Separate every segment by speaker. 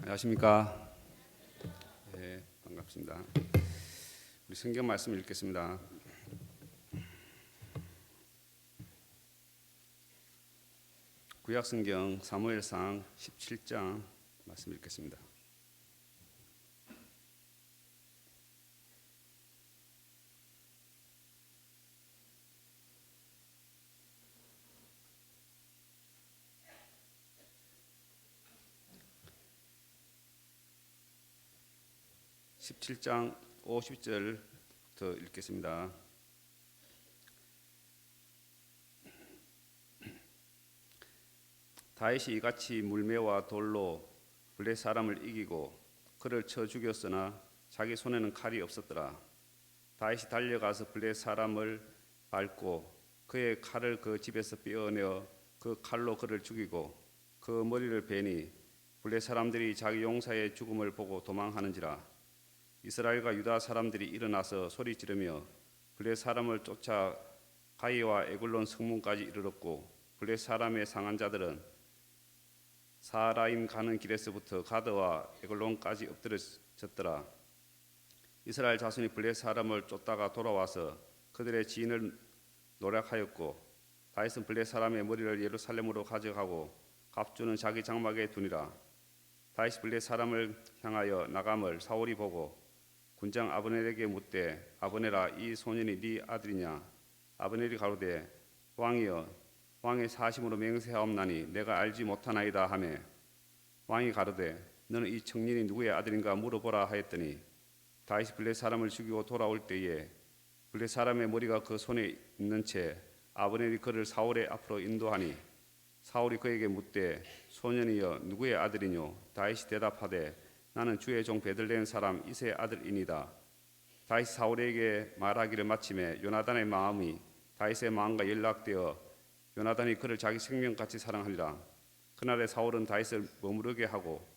Speaker 1: 안녕하십니까? 네, 반갑습니다. 우리 성경 말씀 읽겠습니다. 구약 성경 사무엘상 17장 말씀 읽겠습니다. (17장) 50절부터 읽겠습니다. 다윗이 이같이 물매와 돌로 블레 사람을 이기고 그를 쳐 죽였으나 자기 손에는 칼이 없었더라. 다윗이 달려가서 블레 사람을 밟고 그의 칼을 그 집에서 빼어내어 그 칼로 그를 죽이고 그 머리를 베니 블레 사람들이 자기 용사의 죽음을 보고 도망하는지라. 이스라엘과 유다 사람들이 일어나서 소리 지르며 블레 사람을 쫓아 가이와 에글론 성문까지 이르렀고 블레 사람의 상한 자들은 사라임 가는 길에서부터 가드와 에글론까지 엎드려졌더라. 이스라엘 자손이 블레 사람을 쫓다가 돌아와서 그들의 지인을 노략하였고 다윗은 블레 사람의 머리를 예루살렘으로 가져가고 갑주는 자기 장막에 두니라. 다윗이 블레 사람을 향하여 나감을 사울이 보고 군장 아브넬에게 묻되 아브넬아 이 소년이 네 아들이냐. 아브넬이 가로되 왕이여 왕의 사심으로 맹세하옵나니 내가 알지 못하나이다 하매 왕이 가로되 너는 이 청년이 누구의 아들인가 물어보라 하였더니 다윗이 블레 사람을 죽이고 돌아올 때에 블레 사람의 머리가 그 손에 있는 채 아브넬이 그를 사울의 앞으로 인도하니 사울이 그에게 묻되 소년이여 누구의 아들이뇨. 다윗이 대답하되 나는 주의 종 베들레헴 사람 이새의 아들이니이다. 다윗이 사울에게 말하기를 마침에 요나단의 마음이 다윗의 마음과 연락되어 요나단이 그를 자기 생명같이 사랑하리라. 그날에 사울은 다윗을 머무르게 하고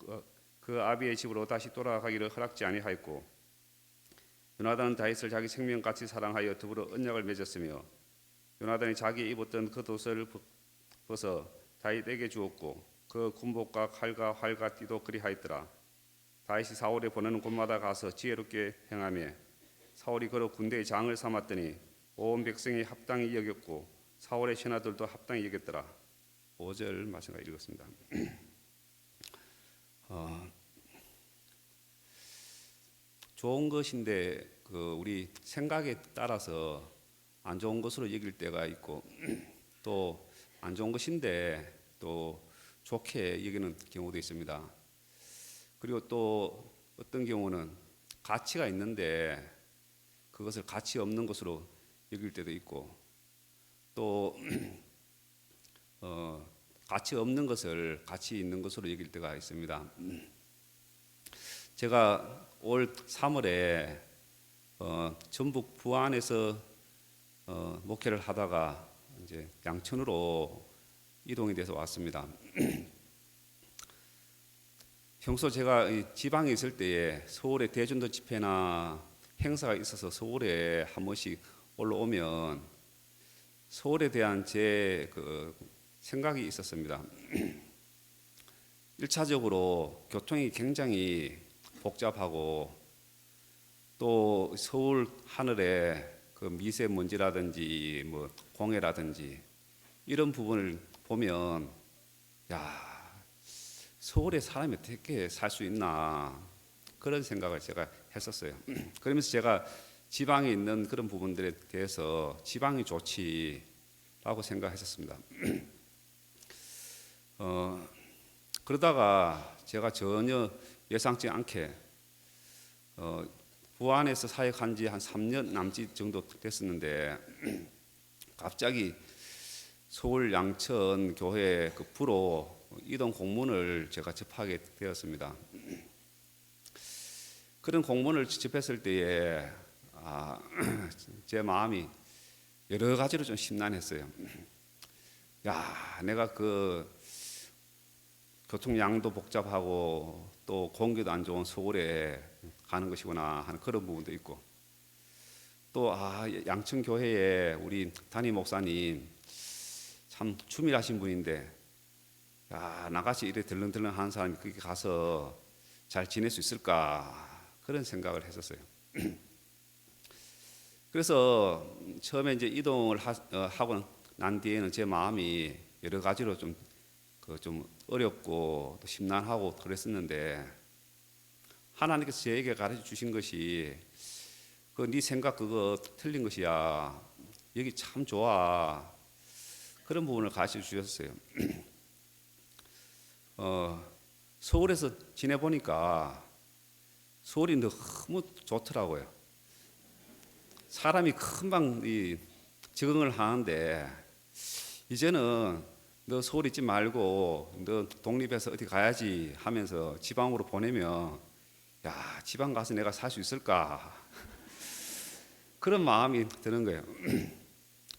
Speaker 1: 그 아비의 집으로 다시 돌아가기를 허락지 아니하였고 요나단은 다윗을 자기 생명같이 사랑하여 더불어 언약을 맺었으며 요나단이 자기 입었던 그 돛을 벗어 다윗에게 주었고 그 군복과 칼과 활과 띠도 그리하였더라. 다윗이 사울이 보내는 곳마다 가서 지혜롭게 행하며 사울이 그로 군대의 장을 삼았더니 온 백성이 합당히 여겼고 사울의 신하들도 합당히 여겼더라. 5절 마찬가지 읽었습니다. 좋은 것인데 우리 생각에 따라서 안 좋은 것으로 여길 때가 있고 또 안 좋은 것인데 또 좋게 여기는 경우도 있습니다. 그리고 또 어떤 경우는 가치가 있는데 그것을 가치 없는 것으로 여길 때도 있고 또 가치 없는 것을 가치 있는 것으로 여길 때가 있습니다. 제가 올 3월에 전북 부안에서 목회를 하다가 이제 양천으로 이동이 돼서 왔습니다. 평소 제가 지방에 있을 때에 서울에 대전도 집회나 행사가 있어서 서울에 한 번씩 올라오면 서울에 대한 제 생각이 있었습니다. 1차적으로 교통이 굉장히 복잡하고 또 서울 하늘에 그 미세먼지라든지 뭐 공해라든지 이런 부분을 보면 서울에 사람이 어떻게 살 수 있나 그런 생각을 제가 했었어요. 그러면서 제가 지방에 있는 그런 부분들에 대해서 지방이 좋지라고 생각했었습니다. 그러다가 제가 전혀 예상치 않게 부안에서 사역한 지 한 3년 남짓 정도 됐었는데 갑자기 서울 양천 교회 그 부로 이동 공문을 제가 접하게 되었습니다. 그런 공문을 접했을 때에 제 마음이 여러 가지로 좀 심란했어요. 내가 교통량도 복잡하고 또 공기도 안 좋은 서울에 가는 것이구나 하는 그런 부분도 있고 또 양천교회에 우리 담임 목사님 참 주밀하신 분인데 나같이 이래 들렁들렁 하는 사람이 거기 가서 잘 지낼 수 있을까 그런 생각을 했었어요. 그래서 처음에 이제 이동을 하고 난 뒤에는 제 마음이 여러 가지로 좀 어렵고 또 심란하고 그랬었는데 하나님께서 저에게 가르쳐 주신 것이 네 생각 그거 틀린 것이야. 여기 참 좋아. 그런 부분을 가르쳐 주셨어요. 서울에서 지내보니까 서울이 너무 좋더라고요. 사람이 금방 적응을 하는데 이제는 너 서울 있지 말고 너 독립해서 어디 가야지 하면서 지방으로 보내면 야 지방 가서 내가 살 수 있을까 그런 마음이 드는 거예요.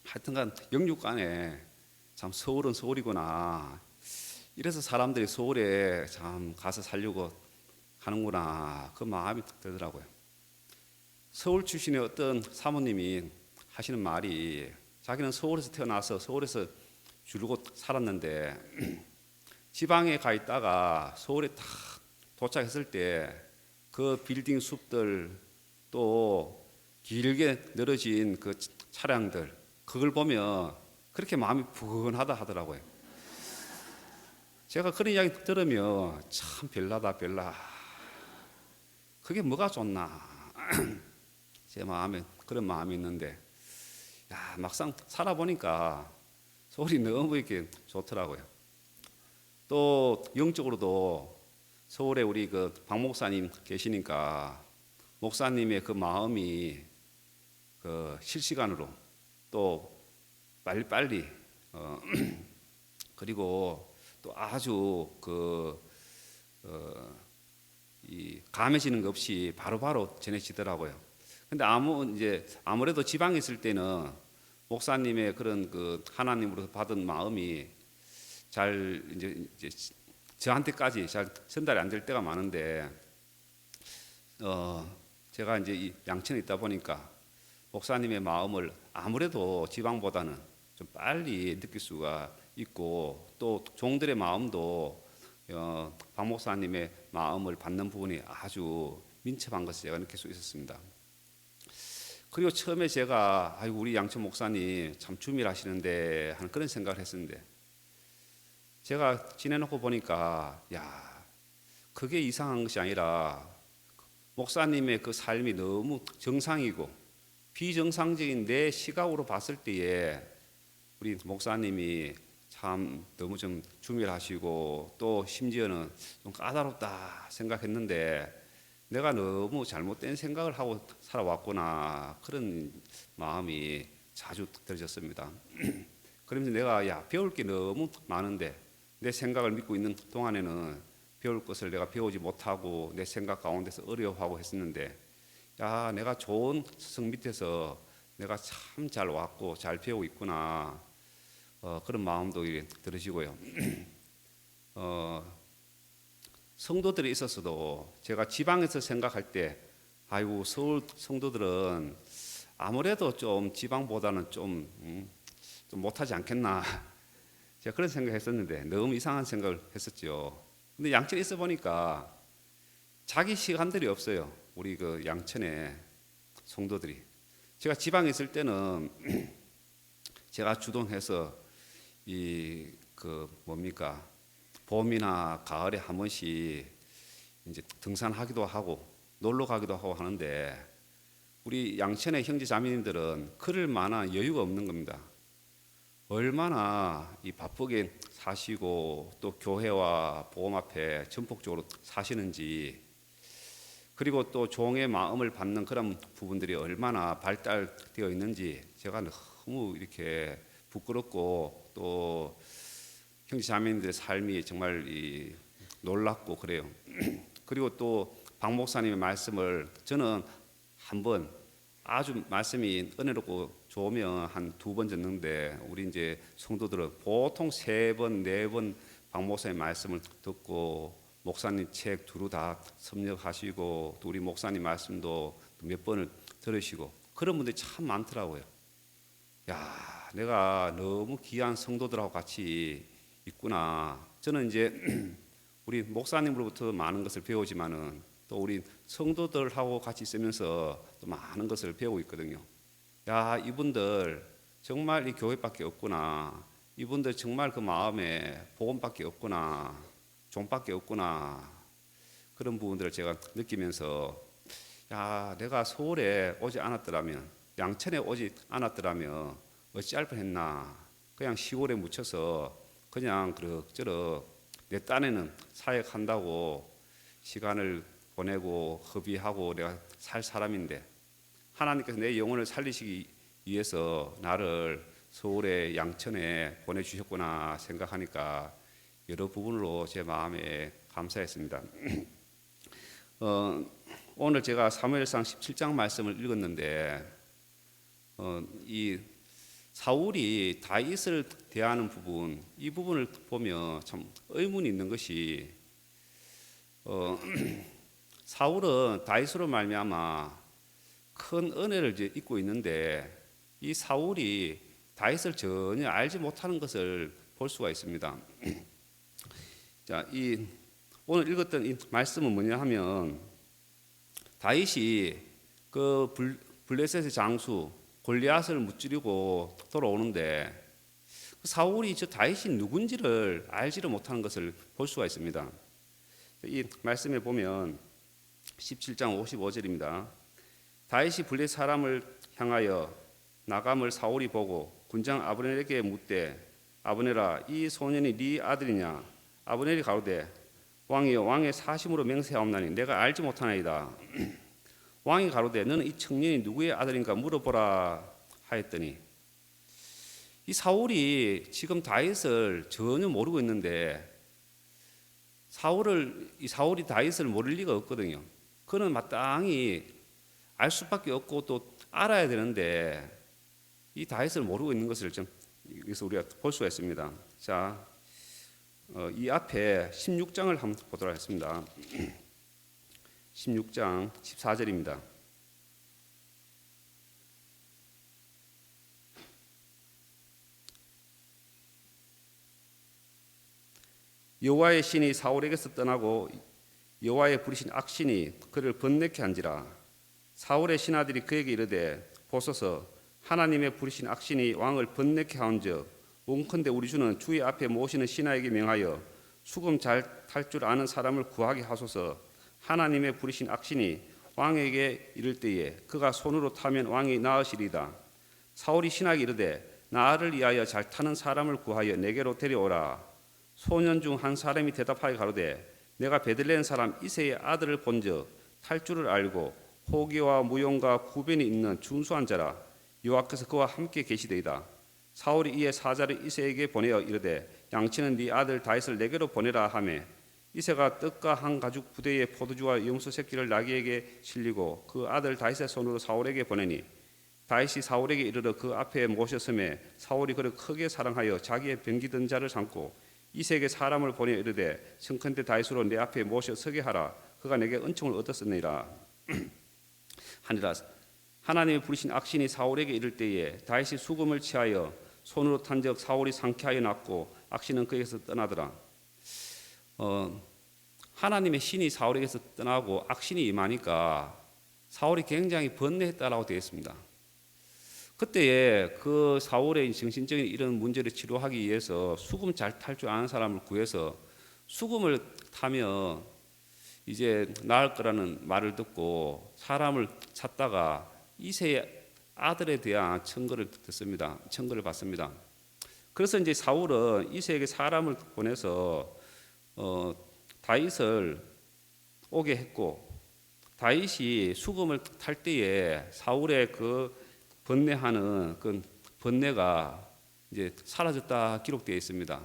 Speaker 1: 하여튼간 영육간에 참 서울은 서울이구나. 이래서 사람들이 서울에 참 가서 살려고 하는구나 그 마음이 들더라고요. 서울 출신의 어떤 사모님이 하시는 말이 자기는 서울에서 태어나서 서울에서 줄곧 살았는데 지방에 가 있다가 서울에 딱 도착했을 때 그 빌딩 숲들 또 길게 늘어진 그 차량들 그걸 보면 그렇게 마음이 부근하다 하더라고요. 제가 그런 이야기 들으면 참 별나다 별나. 그게 뭐가 좋나. 제 마음에 그런 마음이 있는데 야, 막상 살아보니까 서울이 너무 이렇게 좋더라고요. 또 영적으로도 서울에 우리 그 박 목사님 계시니까 목사님의 그 마음이 그 실시간으로 또 빨리빨리 그리고 또 아주 이 감해지는 것 없이 바로바로 전해지더라고요. 근데 아무래도 지방에 있을 때는 목사님의 그런 그 하나님으로서 받은 마음이 잘 이제 저한테까지 잘 전달이 안 될 때가 많은데 제가 이제 이 양천에 있다 보니까 목사님의 마음을 아무래도 지방보다는 좀 빨리 느낄 수가 있고 또 종들의 마음도 박 목사님의 마음을 받는 부분이 아주 민첩한 것을 제가 느낄 수 있었습니다. 그리고 처음에 제가 아이고 우리 양천 목사님 참 주밀하시는데 하는 그런 생각을 했었는데 제가 지내놓고 보니까 야 그게 이상한 것이 아니라 목사님의 그 삶이 너무 정상이고 비정상적인 내 시각으로 봤을 때에 우리 목사님이 참 너무 좀 주밀하시고 또 심지어는 좀 까다롭다 생각했는데 내가 너무 잘못된 생각을 하고 살아왔구나 그런 마음이 자주 들어졌습니다. 그러면서 내가 야 배울 게 너무 많은데 내 생각을 믿고 있는 동안에는 배울 것을 내가 배우지 못하고 내 생각 가운데서 어려워하고 했었는데 야 내가 좋은 스승 밑에서 내가 참 잘 왔고 잘 배우고 있구나 그런 마음도 들으시고요. 성도들이 있었어도 제가 지방에서 생각할 때 아이고 서울 성도들은 아무래도 좀 지방보다는 좀 못하지 않겠나 제가 그런 생각했었는데 너무 이상한 생각을 했었죠. 근데 양천에 있어 보니까 자기 시간들이 없어요. 우리 그 양천의 성도들이 제가 지방에 있을 때는 제가 주동해서 이 그 뭡니까 봄이나 가을에 한 번씩 이제 등산하기도 하고 놀러 가기도 하고 하는데 우리 양천의 형제 자매님들은 그럴 만한 여유가 없는 겁니다. 얼마나 이 바쁘게 사시고 또 교회와 복음 앞에 전폭적으로 사시는지 그리고 또 종의 마음을 받는 그런 부분들이 얼마나 발달되어 있는지 제가 너무 이렇게 부끄럽고 또 형제 자매님들의 삶이 정말 놀랍고 그래요. 그리고 또 박 목사님의 말씀을 저는 한번 아주 말씀이 은혜롭고 좋으면 한 2번 듣는데 우리 이제 성도들은 보통 3번, 4번 박 목사님 말씀을 듣고 목사님 책 두루 다 섭렵하시고 또 우리 목사님 말씀도 몇 번을 들으시고 그런 분들이 참 많더라고요. 야, 내가 너무 귀한 성도들하고 같이 있구나. 저는 이제 우리 목사님으로부터 많은 것을 배우지만은 또 우리 성도들하고 같이 있으면서 또 많은 것을 배우고 있거든요. 야, 이분들 정말 이 교회밖에 없구나. 이분들 정말 그 마음에 복음밖에 없구나. 종밖에 없구나. 그런 부분들을 제가 느끼면서 야, 내가 서울에 오지 않았더라면, 양천에 오지 않았더라면 어찌할 뻔했나. 그냥 시골에 묻혀서 그냥 그럭저럭 내 딴에는 사역한다고 시간을 보내고 허비하고 내가 살 사람인데 하나님께서 내 영혼을 살리시기 위해서 나를 서울의 양천에 보내주셨구나 생각하니까 여러 부분으로 제 마음에 감사했습니다. 오늘 제가 사무엘상 17장 말씀을 읽었는데 이 사울이 다윗을 대하는 부분, 이 부분을 보면 참 의문이 있는 것이 사울은 다윗으로 말미암아 큰 은혜를 이제 입고 있는데 이 사울이 다윗을 전혀 알지 못하는 것을 볼 수가 있습니다. 자, 이 오늘 읽었던 이 말씀은 뭐냐 하면 다윗이 그 블레셋의 장수 골리앗을 무찌르고 돌아오는데 그 사울이 저 다윗이 누군지를 알지를 못하는 것을 볼 수가 있습니다. 이 말씀에 보면 17장 55절입니다. 다윗이 블레셋 사람을 향하여 나감을 사울이 보고 군장 아브넬에게 묻되 아브넬아 이 소년이 네 아들이냐? 아브넬이 가로되 왕이여 왕의 사심으로 맹세하옵나니 내가 알지 못하나이다. 왕이 가로되 너는 이 청년이 누구의 아들인가 물어보라 하였더니 이 사울이 지금 다윗을 전혀 모르고 있는데 사울이 다윗을 모를 리가 없거든요. 그는 마땅히 알 수밖에 없고 또 알아야 되는데 이 다윗을 모르고 있는 것을 좀 여기서 우리가 볼 수가 있습니다. 자, 이 앞에 16장을 한번 보도록 하겠습니다. 16장 14절입니다. 여호와의 신이 사울에게서 떠나고 여호와의 부리신 악신이 그를 번뇌케 한지라. 사울의 신하들이 그에게 이르되 보소서 하나님의 부리신 악신이 왕을 번뇌케 하온즉 원컨대 우리 주는 주의 앞에 모시는 신하에게 명하여 수금 잘 탈 줄 아는 사람을 구하게 하소서. 하나님의 부리신 악신이 왕에게 이를 때에 그가 손으로 타면 왕이 나으시리다. 사울이 신하에게 이르되 나를 위하여 잘 타는 사람을 구하여 내게로 데려오라. 소년 중 한 사람이 대답하여 가로되 내가 베들레헴 사람 이새의 아들을 본즉 탈 줄을 알고 호기와 무용과 구변이 있는 준수한 자라. 여호와께서 그와 함께 계시되이다. 사울이 이에 사자를 이새에게 보내어 이르되 양치는 네 아들 다윗을 내게로 보내라 하매 이새가 떡과 한 가죽 부대에 포도주와 염소 새끼를 나귀에게 실리고 그 아들 다윗의 손으로 사울에게 보내니 다윗이 사울에게 이르러 그 앞에 모셨음에 사울이 그를 크게 사랑하여 자기의 병기던 자를 삼고 이새에게 사람을 보내 이르되 청컨대 다윗으로 내 앞에 모셔 서게 하라. 그가 내게 은총을 얻었으니라 하니라. 하나님의 부르신 악신이 사울에게 이를 때에 다윗이 수금을 취하여 손으로 탄적 사울이 상쾌하여 났고 악신은 그에게서 떠나더라. 하나님의 신이 사울에게서 떠나고 악신이 임하니까 사울이 굉장히 번뇌했다라고 되어 있습니다. 그때에 그 사울의 정신적인 이런 문제를 치료하기 위해서 수금 잘 탈 줄 아는 사람을 구해서 수금을 타면 이제 나을 거라는 말을 듣고 사람을 찾다가 이새의 아들에 대한 청구를 듣습니다. 청구를 받습니다. 그래서 이제 사울은 이새에게 사람을 보내서 다윗을 오게 했고 다윗이 수금을 탈 때에 사울의 그 번뇌하는 그 번뇌가 이제 사라졌다 기록되어 있습니다.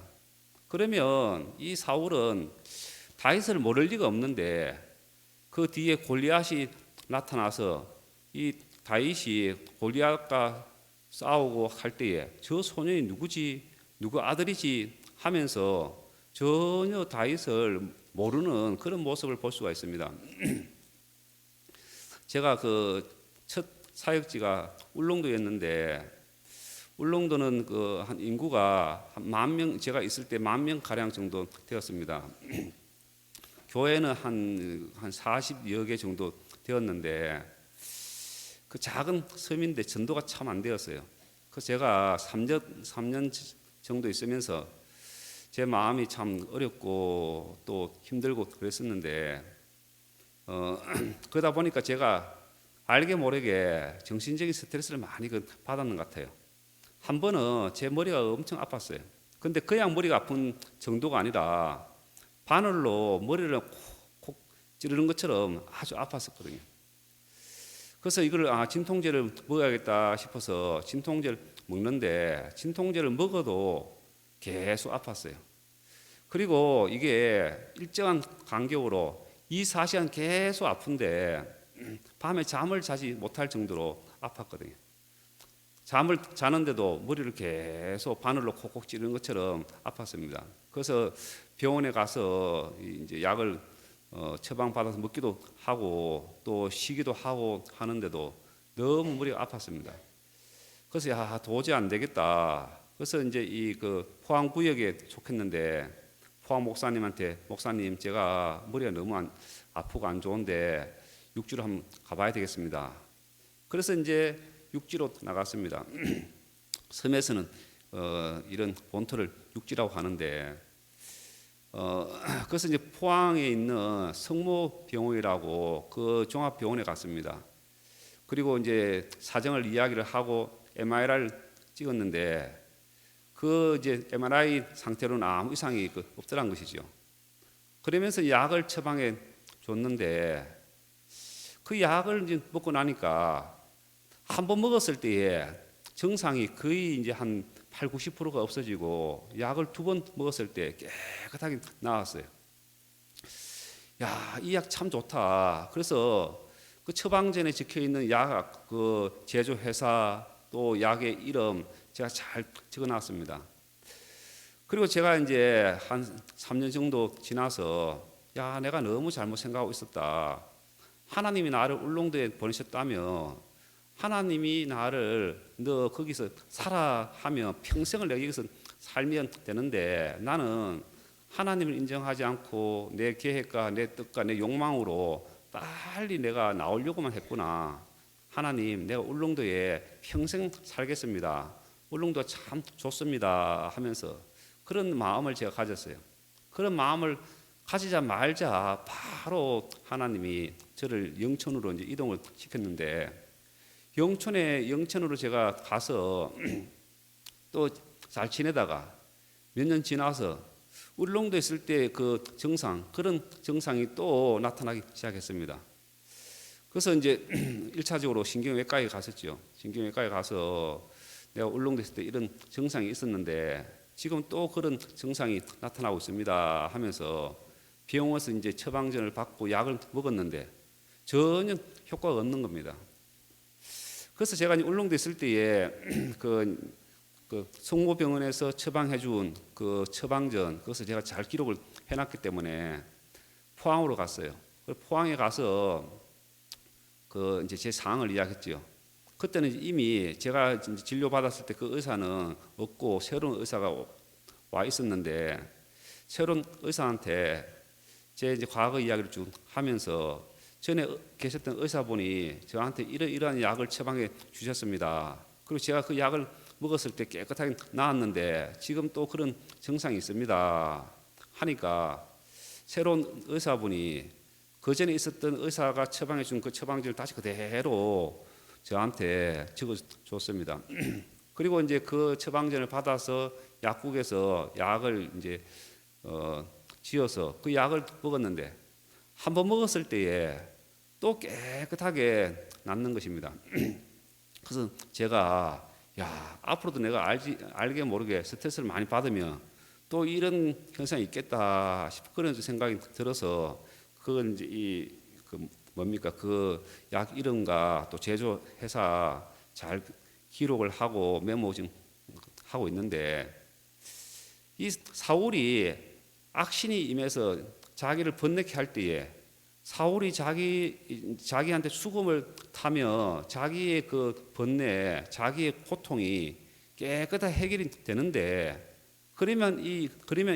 Speaker 1: 그러면 이 사울은 다윗을 모를 리가 없는데 그 뒤에 골리앗이 나타나서 이 다윗이 골리앗과 싸우고 할 때에 저 소년이 누구지? 누구 아들이지? 하면서 전혀 다윗을 모르는 그런 모습을 볼 수가 있습니다. 제가 그 첫 사역지가 울릉도였는데 울릉도는 그 한 인구가 한 10,000명, 제가 있을 때 10,000명 가량 정도 되었습니다. 교회는 한 40여 개 정도 되었는데 그 작은 섬인데 전도가 참 안 되었어요. 그래서 제가 3년 정도 있으면서 제 마음이 참 어렵고 또 힘들고 그랬었는데 그러다 보니까 제가 알게 모르게 정신적인 스트레스를 많이 받았는 것 같아요. 한 번은 제 머리가 엄청 아팠어요. 근데 그냥 머리가 아픈 정도가 아니라 바늘로 머리를 콕콕 찌르는 것처럼 아주 아팠었거든요. 그래서 이걸 진통제를 먹어야겠다 싶어서 진통제를 먹는데 진통제를 먹어도 계속 아팠어요. 그리고 이게 일정한 간격으로 24시간 계속 아픈데 밤에 잠을 자지 못할 정도로 아팠거든요. 잠을 자는데도 머리를 계속 바늘로 콕콕 찌르는 것처럼 아팠습니다. 그래서 병원에 가서 이제 약을 처방받아서 먹기도 하고 또 쉬기도 하고 하는데도 너무 머리가 아팠습니다. 그래서 도저히 안 되겠다. 그래서 이제 이 그 포항구역에 속했는데 포항 목사님한테 목사님 제가 머리가 너무 아프고 안 좋은데 육지로 한번 가봐야 되겠습니다. 그래서 이제 육지로 나갔습니다. 섬에서는 이런 본토를 육지라고 하는데 그래서 이제 포항에 있는 성모병원이라고 그 종합병원에 갔습니다. 그리고 이제 사정을 이야기를 하고 MRI를 찍었는데 그 이제 MRI 상태로는 아무 이상이 없더란 것이죠. 그러면서 약을 처방해 줬는데 그 약을 이제 먹고 나니까 한 번 먹었을 때에 증상이 거의 이제 한 8, 90%가 없어지고 약을 2번 먹었을 때 깨끗하게 나았어요. 이 약 참 좋다. 그래서 그 처방전에 적혀 있는 약 그 제조 회사 또 약의 이름 제가 잘 적어놨습니다. 그리고 제가 이제 한 3년 정도 지나서 내가 너무 잘못 생각하고 있었다. 하나님이 나를 울릉도에 보내셨다며 하나님이 나를 너 거기서 살아 하면 평생을 내가 여기서 살면 되는데 나는 하나님을 인정하지 않고 내 계획과 내 뜻과 내 욕망으로 빨리 내가 나오려고만 했구나. 하나님 내가 울릉도에 평생 살겠습니다. 울릉도 참 좋습니다 하면서 그런 마음을 제가 가졌어요. 그런 마음을 가지자 말자 바로 하나님이 저를 영천으로 이제 이동을 시켰는데 영천으로 제가 가서 또 잘 지내다가 몇 년 지나서 울릉도에 있을 때 그 그런 증상이 또 나타나기 시작했습니다. 그래서 이제 1차적으로 신경외과에 갔었죠. 신경외과에 가서 내가 울릉도에 있을 때 이런 증상이 있었는데 지금 또 그런 증상이 나타나고 있습니다 하면서 병원에서 이제 처방전을 받고 약을 먹었는데 전혀 효과가 없는 겁니다. 그래서 제가 울릉도에 있을 때에 그 성모병원에서 처방해준 그 처방전 그것을 제가 잘 기록을 해놨기 때문에 포항으로 갔어요. 포항에 가서 그 이제 제 상황을 이야기했죠. 그때는 이미 제가 진료 받았을 때 그 의사는 없고 새로운 의사가 와 있었는데 새로운 의사한테 제 이제 과거 이야기를 쭉 하면서 전에 계셨던 의사분이 저한테 이러한 약을 처방해 주셨습니다. 그리고 제가 그 약을 먹었을 때 깨끗하게 나았는데 지금 또 그런 증상이 있습니다 하니까 새로운 의사분이 그 전에 있었던 의사가 처방해 준 그 처방전을 다시 그대로 저한테 적어줬습니다. 그리고 이제 그 처방전을 받아서 약국에서 약을 이제 지어서 그 약을 먹었는데 한 번 먹었을 때에 또 깨끗하게 낫는 것입니다. 그래서 제가 앞으로도 내가 알게 모르게 스트레스를 많이 받으면 또 이런 현상이 있겠다 싶은 그런 생각이 들어서 그건 이제 그 약 이름과 또 제조 회사 잘 기록을 하고 메모 지금 하고 있는데 이 사울이 악신이 임해서 자기를 번뇌케 할 때에 사울이 자기한테 수금을 타며 자기의 그 번뇌, 자기의 고통이 깨끗하게 해결이 되는데 그러면 이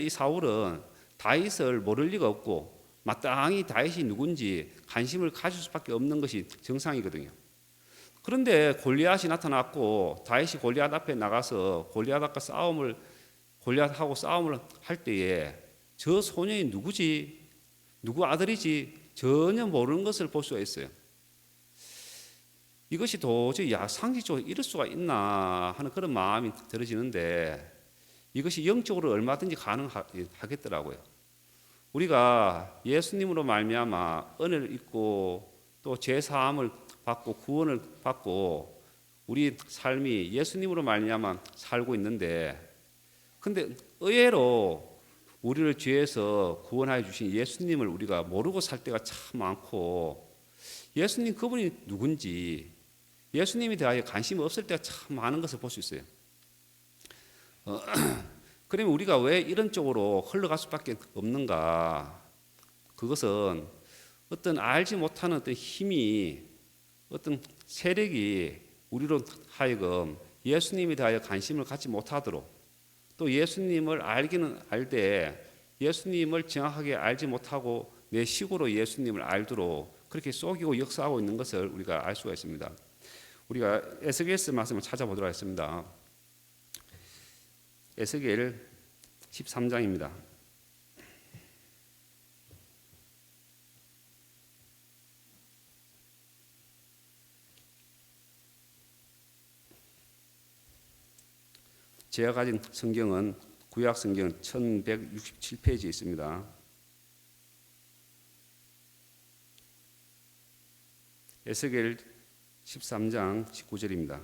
Speaker 1: 사울은 다윗을 모를 리가 없고 마땅히 다윗이 누군지 관심을 가질 수밖에 없는 것이 정상이거든요. 그런데 골리앗이 나타났고 다윗이 골리앗 앞에 나가서 골리앗하고 싸움을 할 때에 저 소년이 누구지? 누구 아들이지? 전혀 모르는 것을 볼 수가 있어요. 이것이 도저히 상식적으로 이럴 수가 있나 하는 그런 마음이 들어지는데 이것이 영적으로 얼마든지 가능하겠더라고요. 우리가 예수님으로 말미암아 은혜를 입고 또 죄사함을 받고 구원을 받고 우리 삶이 예수님으로 말미암아 살고 있는데 근데 의외로 우리를 죄에서 구원하여 주신 예수님을 우리가 모르고 살 때가 참 많고 예수님 그분이 누군지 예수님에 대하여 관심이 없을 때가 참 많은 것을 볼 수 있어요. 그러면 우리가 왜 이런 쪽으로 흘러갈 수밖에 없는가? 그것은 어떤 알지 못하는 어떤 힘이 어떤 세력이 우리로 하여금 예수님에 대하여 관심을 갖지 못하도록 또 예수님을 알기는 알되 예수님을 정확하게 알지 못하고 내 식으로 예수님을 알도록 그렇게 속이고 역사하고 있는 것을 우리가 알 수가 있습니다. 우리가 에스겔서 말씀을 찾아보도록 하겠습니다. 에스겔 13장입니다. 제가 가진 성경은 구약 성경 1167페이지에 있습니다. 에스겔 13장 19절입니다.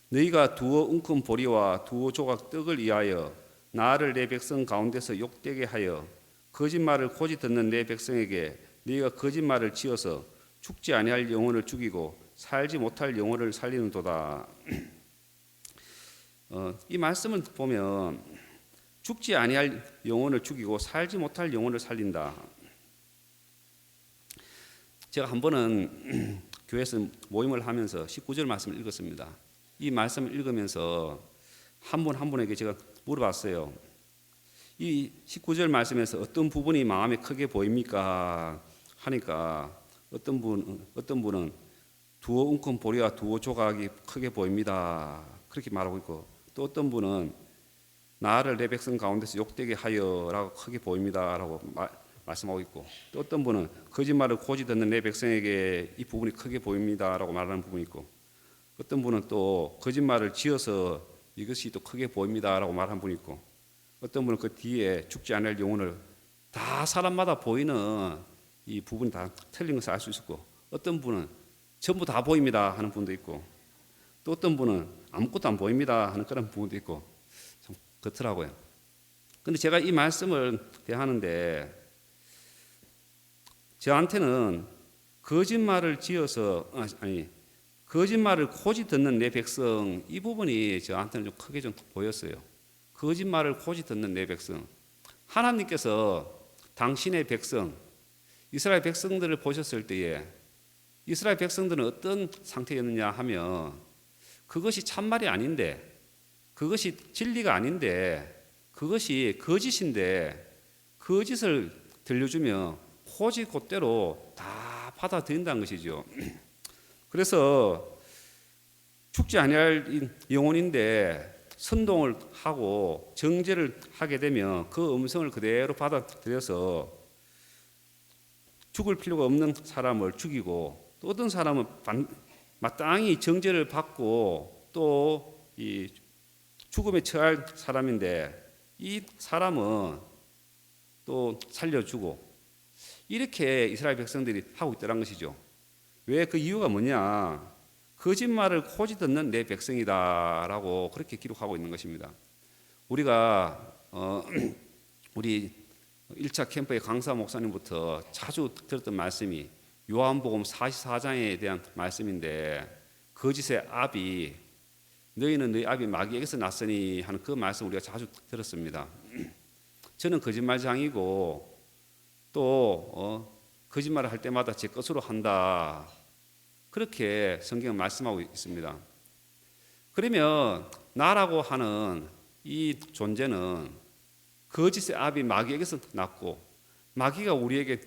Speaker 1: 너희가 두어 웅큼 보리와 두어 조각 떡을 위하여 나를 내 백성 가운데서 욕되게 하여 거짓말을 고지 듣는 내 백성에게 너희가 거짓말을 지어서 죽지 아니할 영혼을 죽이고 살지 못할 영혼을 살리는도다. 이 말씀을 보면 죽지 아니할 영혼을 죽이고 살지 못할 영혼을 살린다. 제가 한 번은 교회에서 모임을 하면서 19절 말씀을 읽었습니다. 이 말씀을 읽으면서 한 분 한 분에게 제가 물어봤어요. 이 19절 말씀에서 어떤 부분이 마음에 크게 보입니까? 하니까 어떤 분은 두어 웅큼 보리와 두어 조각이 크게 보입니다. 그렇게 말하고 있고 또 어떤 분은 나를 내 백성 가운데서 욕되게 하여라고 크게 보입니다라고 말씀하고 있고 또 어떤 분은 거짓말을 고지 듣는 내 백성에게 이 부분이 크게 보입니다라고 말하는 부분이 있고 어떤 분은 또 거짓말을 지어서 이것이 또 크게 보입니다라고 말하는 분이 있고 어떤 분은 그 뒤에 죽지 않을 영혼을 다 사람마다 보이는 이 부분이 다 틀린 것을 알 수 있었고 어떤 분은 전부 다 보입니다 하는 분도 있고 또 어떤 분은 아무것도 안 보입니다 하는 그런 부분도 있고 참 그렇더라고요. 그런데 제가 이 말씀을 대하는데 저한테는 거짓말을 지어서 거짓말을 고지 듣는 내 백성 이 부분이 저한테는 좀 크게 좀 보였어요. 거짓말을 고지 듣는 내 백성 하나님께서 당신의 백성 이스라엘 백성들을 보셨을 때에 이스라엘 백성들은 어떤 상태였느냐 하면 그것이 참말이 아닌데 그것이 진리가 아닌데 그것이 거짓인데 거짓을 들려주면 고지 곧대로 다 받아들인다는 것이죠. 그래서 죽지 아니할 영혼인데 선동을 하고 정죄를 하게 되면 그 음성을 그대로 받아들여서 죽을 필요가 없는 사람을 죽이고 또 어떤 사람은 마땅히 정죄를 받고 또 이 죽음에 처할 사람인데 이 사람은 또 살려주고 이렇게 이스라엘 백성들이 하고 있다는 것이죠. 왜 그 이유가 뭐냐? 거짓말을 고지 듣는 내 백성이다라고 그렇게 기록하고 있는 것입니다. 우리가 우리 1차 캠프의 강사 목사님부터 자주 들었던 말씀이 요한복음 44장에 대한 말씀인데 거짓의 압이 너희는 너희 압이 마귀에게서 났으니 하는 그 말씀 우리가 자주 들었습니다. 저는 거짓말장이고 또 거짓말을 할 때마다 제 것으로 한다. 그렇게 성경은 말씀하고 있습니다. 그러면 나라고 하는 이 존재는 거짓의 압이 마귀에게서 났고 마귀가 우리에게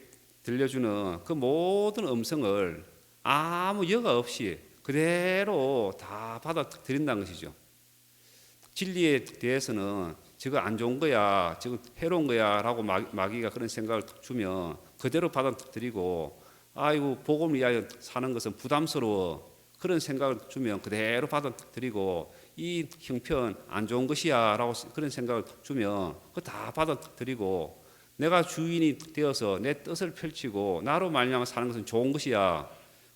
Speaker 1: 들려주는 그 모든 음성을 아무 여과 없이 그대로 다 받아들인다는 것이죠. 진리에 대해서는 저거 안 좋은 거야, 저거 해로운 거야 라고 마귀가 그런 생각을 주면 그대로 받아들이고, 아이고 복음을 위하여 사는 것은 부담스러워 그런 생각을 주면 그대로 받아들이고, 이 형편 안 좋은 것이야 라고 그런 생각을 주면 그거 다 받아들이고, 내가 주인이 되어서 내 뜻을 펼치고 나로 말미암아 사는 것은 좋은 것이야,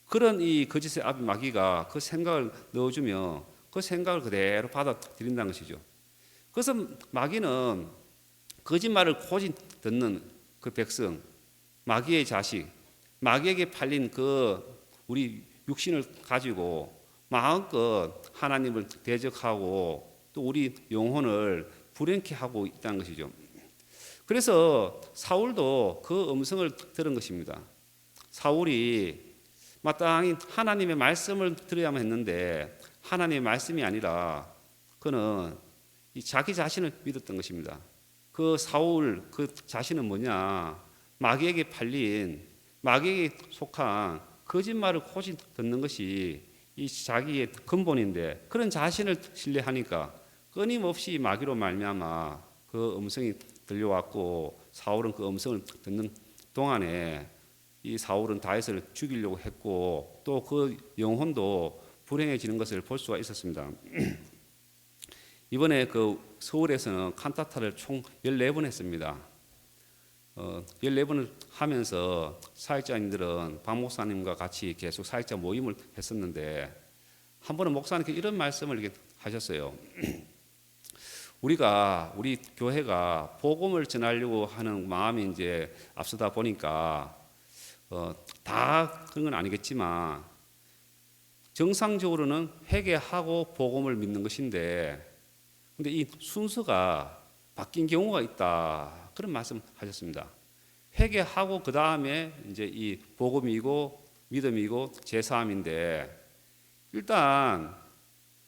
Speaker 1: 그런 이 거짓의 앞 마귀가 그 생각을 넣어주면 그 생각을 그대로 받아들인다는 것이죠. 그래서 마귀는 거짓말을 고지 듣는 그 백성, 마귀의 자식, 마귀에게 팔린 그 우리 육신을 가지고 마음껏 하나님을 대적하고 또 우리 영혼을 불행케 하고 있다는 것이죠. 그래서 사울도 그 음성을 들은 것입니다. 사울이 마땅히 하나님의 말씀을 들어야만 했는데 하나님의 말씀이 아니라 그는 자기 자신을 믿었던 것입니다. 그 사울 그 자신은 뭐냐? 마귀에게 팔린, 마귀에게 속한 거짓말을 고지 듣는 것이 이 자기의 근본인데, 그런 자신을 신뢰하니까 끊임없이 마귀로 말미암아 그 음성이 들려왔고, 사울은 그 음성을 듣는 동안에 이 사울은 다윗을 죽이려고 했고 또 그 영혼도 불행해지는 것을 볼 수가 있었습니다. 이번에 그 서울에서는 칸타타를 총 14번 했습니다. 14번을 하면서 사역자님들은 박 목사님과 같이 계속 사역자 모임을 했었는데, 한 번은 목사님께 이런 말씀을 이렇게 하셨어요. 우리 교회가 복음을 전하려고 하는 마음이 이제 앞서다 보니까 다 그런 건 아니겠지만 정상적으로는 회개하고 복음을 믿는 것인데, 근데 이 순서가 바뀐 경우가 있다, 그런 말씀하셨습니다. 회개하고 그 다음에 이제 이 복음이고 믿음이고 제사함인데, 일단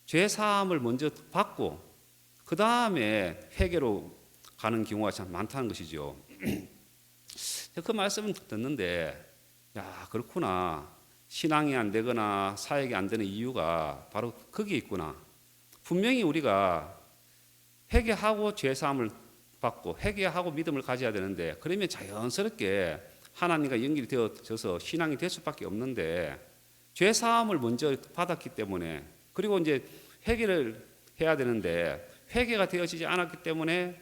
Speaker 1: 제사함을 먼저 받고 그 다음에 회개로 가는 경우가 참 많다는 것이죠. 그 말씀을 듣는데, 야, 그렇구나. 신앙이 안 되거나 사역이 안 되는 이유가 바로 거기에 있구나. 분명히 우리가 회개하고 죄사함을 받고 회개하고 믿음을 가져야 되는데, 그러면 자연스럽게 하나님과 연결이 되어져서 신앙이 될 수밖에 없는데, 죄사함을 먼저 받았기 때문에, 그리고 이제 회개를 해야 되는데 회개가 되어지지 않았기 때문에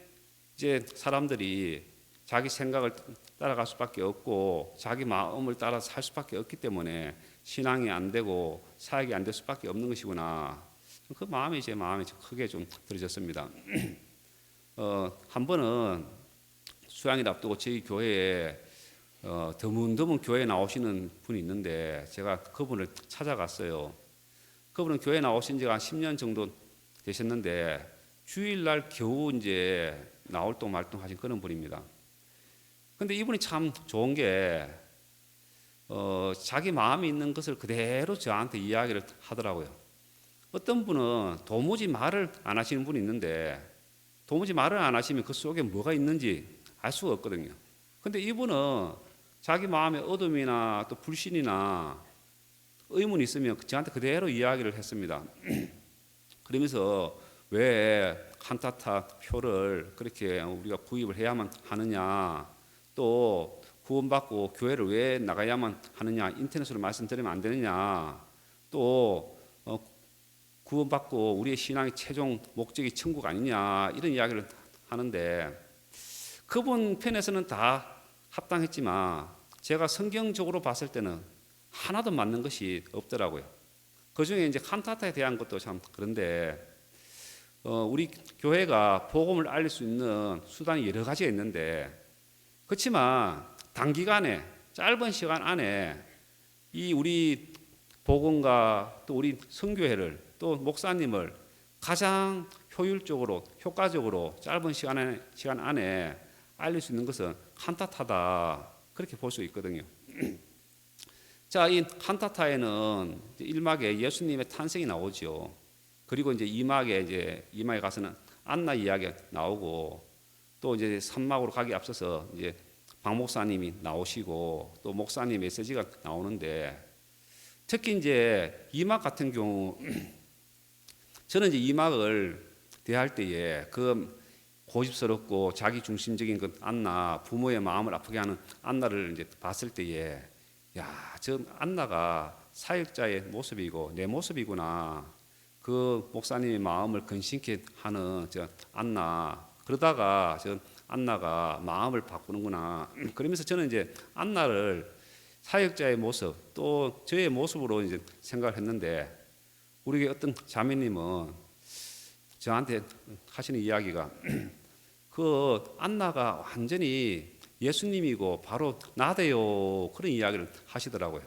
Speaker 1: 이제 사람들이 자기 생각을 따라갈 수밖에 없고 자기 마음을 따라서 살 수밖에 없기 때문에 신앙이 안 되고 사역이 안 될 수밖에 없는 것이구나. 그 마음이 제 마음에 크게 좀 들어졌습니다. 한 번은 수양일 앞두고 저희 교회에 드문드문 교회에 나오시는 분이 있는데, 제가 그분을 찾아갔어요. 그분은 교회에 나오신 지가 한 10년 정도 되셨는데 주일날 겨우 이제 나올동 말동하신 그런 분입니다. 근데 이분이 참 좋은 게 자기 마음이 있는 것을 그대로 저한테 이야기를 하더라고요. 어떤 분은 도무지 말을 안 하시는 분이 있는데, 도무지 말을 안 하시면 그 속에 뭐가 있는지 알 수가 없거든요. 근데 이분은 자기 마음에 어둠이나 또 불신이나 의문이 있으면 저한테 그대로 이야기를 했습니다. 그러면서 왜 칸타타 표를 그렇게 우리가 구입을 해야만 하느냐, 또 구원받고 교회를 왜 나가야만 하느냐, 인터넷으로 말씀드리면 안 되느냐, 또 구원받고 우리의 신앙의 최종 목적이 천국 아니냐, 이런 이야기를 하는데, 그분 편에서는 다 합당했지만 제가 성경적으로 봤을 때는 하나도 맞는 것이 없더라고요. 그 중에 이제 칸타타에 대한 것도 참 그런데, 우리 교회가 복음을 알릴 수 있는 수단이 여러 가지가 있는데, 그렇지만 단기간에 짧은 시간 안에 이 우리 복음과 또 우리 선교회를 또 목사님을 가장 효율적으로 효과적으로 짧은 시간 안에 알릴 수 있는 것은 칸타타다, 그렇게 볼 수 있거든요. 자, 이 칸타타에는 1막에 예수님의 탄생이 나오죠. 그리고 이제 2막에 가서는 안나 이야기가 나오고, 또 이제 산막으로 가기 앞서서 이제 박 목사님이 나오시고 또 목사님 메시지가 나오는데, 특히 이제 이막 같은 경우 저는 이제 이막을 대할 때에 그 고집스럽고 자기 중심적인 그 안나, 부모의 마음을 아프게 하는 안나를 이제 봤을 때에, 야, 저 안나가 사역자의 모습이고 내 모습이구나. 그 목사님의 마음을 근심케 하는 저 안나, 그러다가 저 안나가 마음을 바꾸는구나. 그러면서 저는 이제 안나를 사역자의 모습, 또 저의 모습으로 이제 생각을 했는데, 우리 어떤 자매님은 저한테 하시는 이야기가 그 안나가 완전히 예수님이고 바로 나대요, 그런 이야기를 하시더라고요.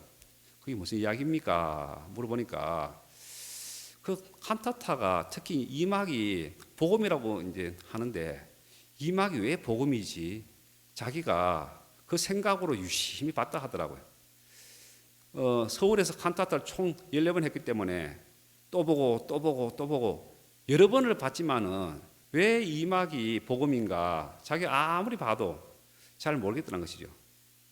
Speaker 1: 그게 무슨 이야기입니까? 물어보니까 그 칸타타가 특히 이막이 복음이라고 이제 하는데, 이막이 왜 복음이지? 자기가 그 생각으로 유심히 봤다 하더라고요. 서울에서 칸타타를 총 14번 했기 때문에 또 보고 또 보고 또 보고 여러 번을 봤지만은 왜 이막이 복음인가 자기가 아무리 봐도 잘 모르겠다는 것이죠.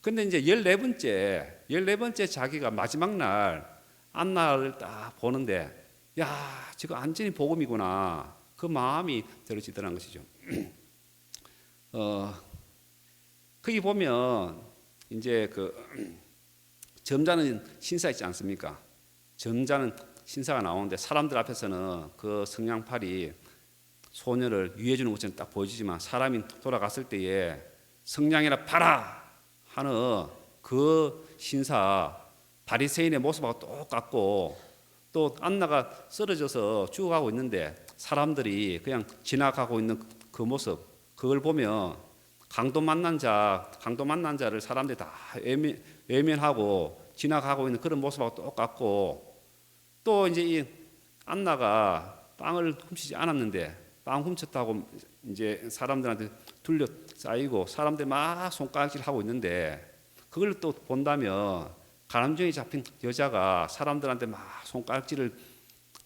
Speaker 1: 근데 이제 14번째 자기가 마지막 날 안나를 딱 보는데, 야, 저거 완전히 복음이구나, 그 마음이 들어지더라는 것이죠. 거기 보면 이제 그 점잖은 신사 있지 않습니까? 점잖은 신사가 나오는데 사람들 앞에서는 그 성냥팔이 소녀를 위해 주는 것처럼 딱 보여지지만, 사람이 돌아갔을 때에 성냥이나 팔아 하는 그 신사 바리새인의 모습하고 똑같고, 또 안나가 쓰러져서 죽어가고 있는데 사람들이 그냥 지나가고 있는 그 모습, 그걸 보면 강도 만난 자를 사람들이 다 외면하고 지나가고 있는 그런 모습하고 똑같고, 또 이제 이 안나가 빵을 훔치지 않았는데 빵 훔쳤다고 이제 사람들한테 둘러싸이고 사람들이 막 손가락질 하고 있는데, 그걸 또 본다면 가람증이 잡힌 여자가 사람들한테 막 손가락질을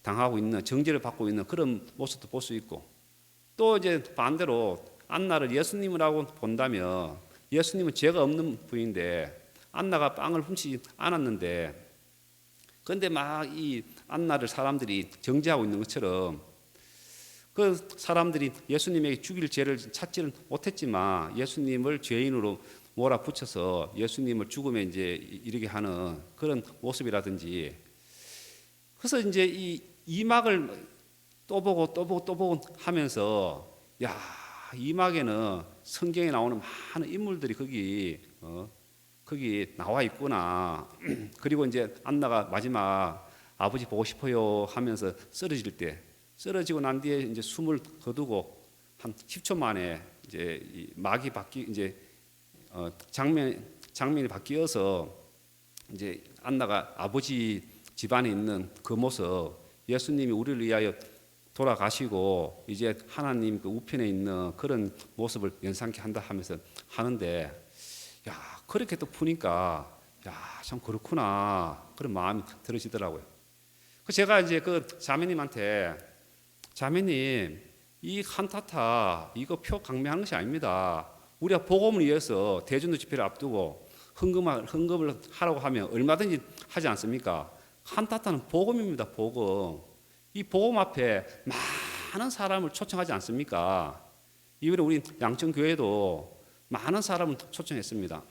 Speaker 1: 당하고 있는, 정죄를 받고 있는 그런 모습도 볼 수 있고, 또 이제 반대로 안나를 예수님이라고 본다면 예수님은 죄가 없는 분인데 안나가 빵을 훔치지 않았는데, 그런데 막 이 안나를 사람들이 정죄하고 있는 것처럼, 그 사람들이 예수님에게 죽일 죄를 찾지는 못했지만 예수님을 죄인으로 몰아붙여서 예수님을 죽음에 이제 이르게 하는 그런 모습이라든지, 그래서 이제 이 이막을 또 보고 또 보고 또 보고 하면서, 야, 이막에는 성경에 나오는 많은 인물들이 거기 나와 있구나. 그리고 이제 안나가 마지막 아버지 보고 싶어요 하면서 쓰러지고 난 뒤에 이제 숨을 거두고 한 10초 만에 이제 이 막이 이제 장면이 바뀌어서 이제 안나가 아버지 집안에 있는 그 모습, 예수님이 우리를 위하여 돌아가시고 이제 하나님 그 우편에 있는 그런 모습을 연상케 한다 하면서 하는데, 야, 그렇게 또 푸니까 야, 참 그렇구나, 그런 마음이 들어지더라고요. 제가 이제 그 자매님한테, 자매님, 이 칸타타 이거 표 강매하는 것이 아닙니다. 우리가 복음을 위해서 대전도 집회를 앞두고 헌금을 하라고 하면 얼마든지 하지 않습니까? 칸타타는 복음입니다. 복음. 이 복음 앞에 많은 사람을 초청하지 않습니까? 이번에 우리 양천교회도 많은 사람을 초청했습니다.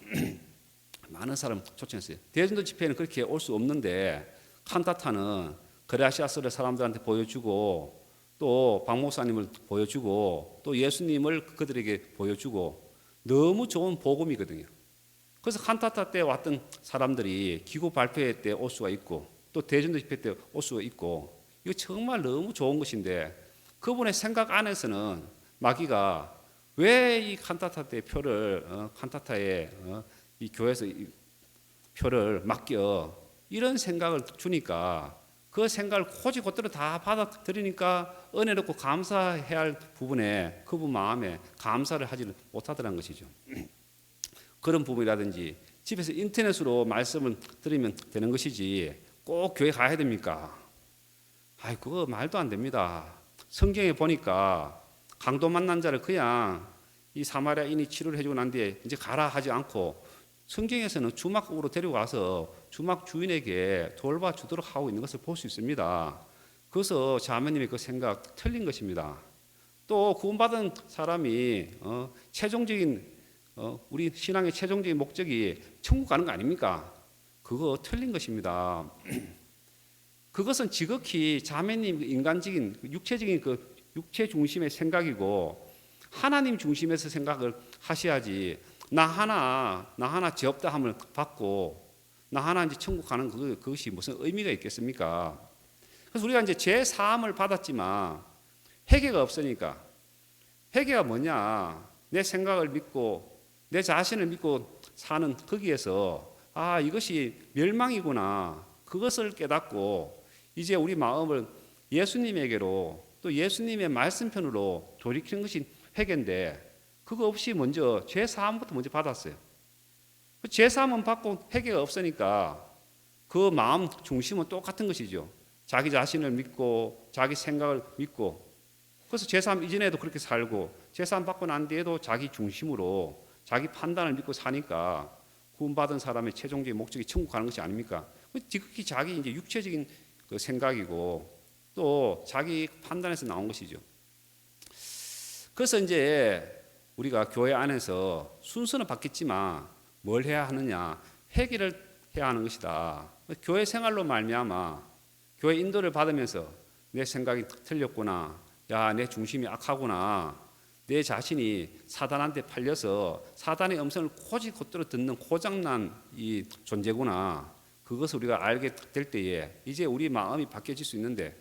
Speaker 1: 많은 사람 초청했어요. 대전도 집회는 그렇게 올 수 없는데 칸타타는 그라시아스를 사람들한테 보여주고, 또 박 목사님을 보여주고, 또 예수님을 그들에게 보여주고, 너무 좋은 복음이거든요. 그래서 칸타타 때 왔던 사람들이 기구 발표회 때 올 수가 있고, 또 대전도 집회 때 올 수가 있고, 이거 정말 너무 좋은 것인데, 그분의 생각 안에서는 마귀가 왜 이 칸타타 때 표를 칸타타에 이 교회에서 이 표를 맡겨, 이런 생각을 주니까 그 생각을 곧이곧대로 다 받아들이니까 은혜롭고 감사해야 할 부분에 그분 마음에 감사를 하지는 못하더라는 것이죠. 그런 부분이라든지 집에서 인터넷으로 말씀을 들으면 되는 것이지 꼭 교회 가야 됩니까? 아이, 그거 말도 안 됩니다. 성경에 보니까 강도 만난 자를 그냥 이 사마리아인이 치료를 해주고 난 뒤에 이제 가라 하지 않고 성경에서는 주막으로 데려가서 주막 주인에게 돌봐주도록 하고 있는 것을 볼 수 있습니다. 그래서 자매님의 그 생각 틀린 것입니다. 또 구원받은 사람이 최종적인 우리 신앙의 최종적인 목적이 천국 가는 거 아닙니까? 그거 틀린 것입니다. 그것은 지극히 자매님 인간적인 육체적인 그 육체 중심의 생각이고 하나님 중심에서 생각을 하셔야지. 나 하나 죄 없다 함을 받고 나 하나 이제 천국 가는 그것이 무슨 의미가 있겠습니까? 그래서 우리가 이제 죄 사함을 받았지만 회개가 없으니까 회개가 뭐냐? 내 생각을 믿고 내 자신을 믿고 사는 거기에서 이것이 멸망이구나. 그것을 깨닫고 이제 우리 마음을 예수님에게로 또 예수님의 말씀편으로 돌이키는 것이 회개인데 그거 없이 먼저 죄 사함부터 먼저 받았어요. 죄 사함은 받고 회개가 없으니까 그 마음 중심은 똑같은 것이죠. 자기 자신을 믿고 자기 생각을 믿고 그래서 죄 사함 이전에도 그렇게 살고 죄 사함 받고 난 뒤에도 자기 중심으로 자기 판단을 믿고 사니까 구원받은 사람의 최종적인 목적이 천국 가는 것이 아닙니까? 지극히 자기 이제 육체적인 그 생각이고 또 자기 판단에서 나온 것이죠. 그래서 이제 우리가 교회 안에서 순서는 바뀌었지만 뭘 해야 하느냐? 회개를 해야 하는 것이다. 교회 생활로 말미암아 교회 인도를 받으면서 내 생각이 틀렸구나. 야, 내 중심이 악하구나. 내 자신이 사단한테 팔려서 사단의 음성을 곧들어 듣는 고장난 이 존재구나. 그것을 우리가 알게 될 때에 이제 우리 마음이 바뀌어질 수 있는데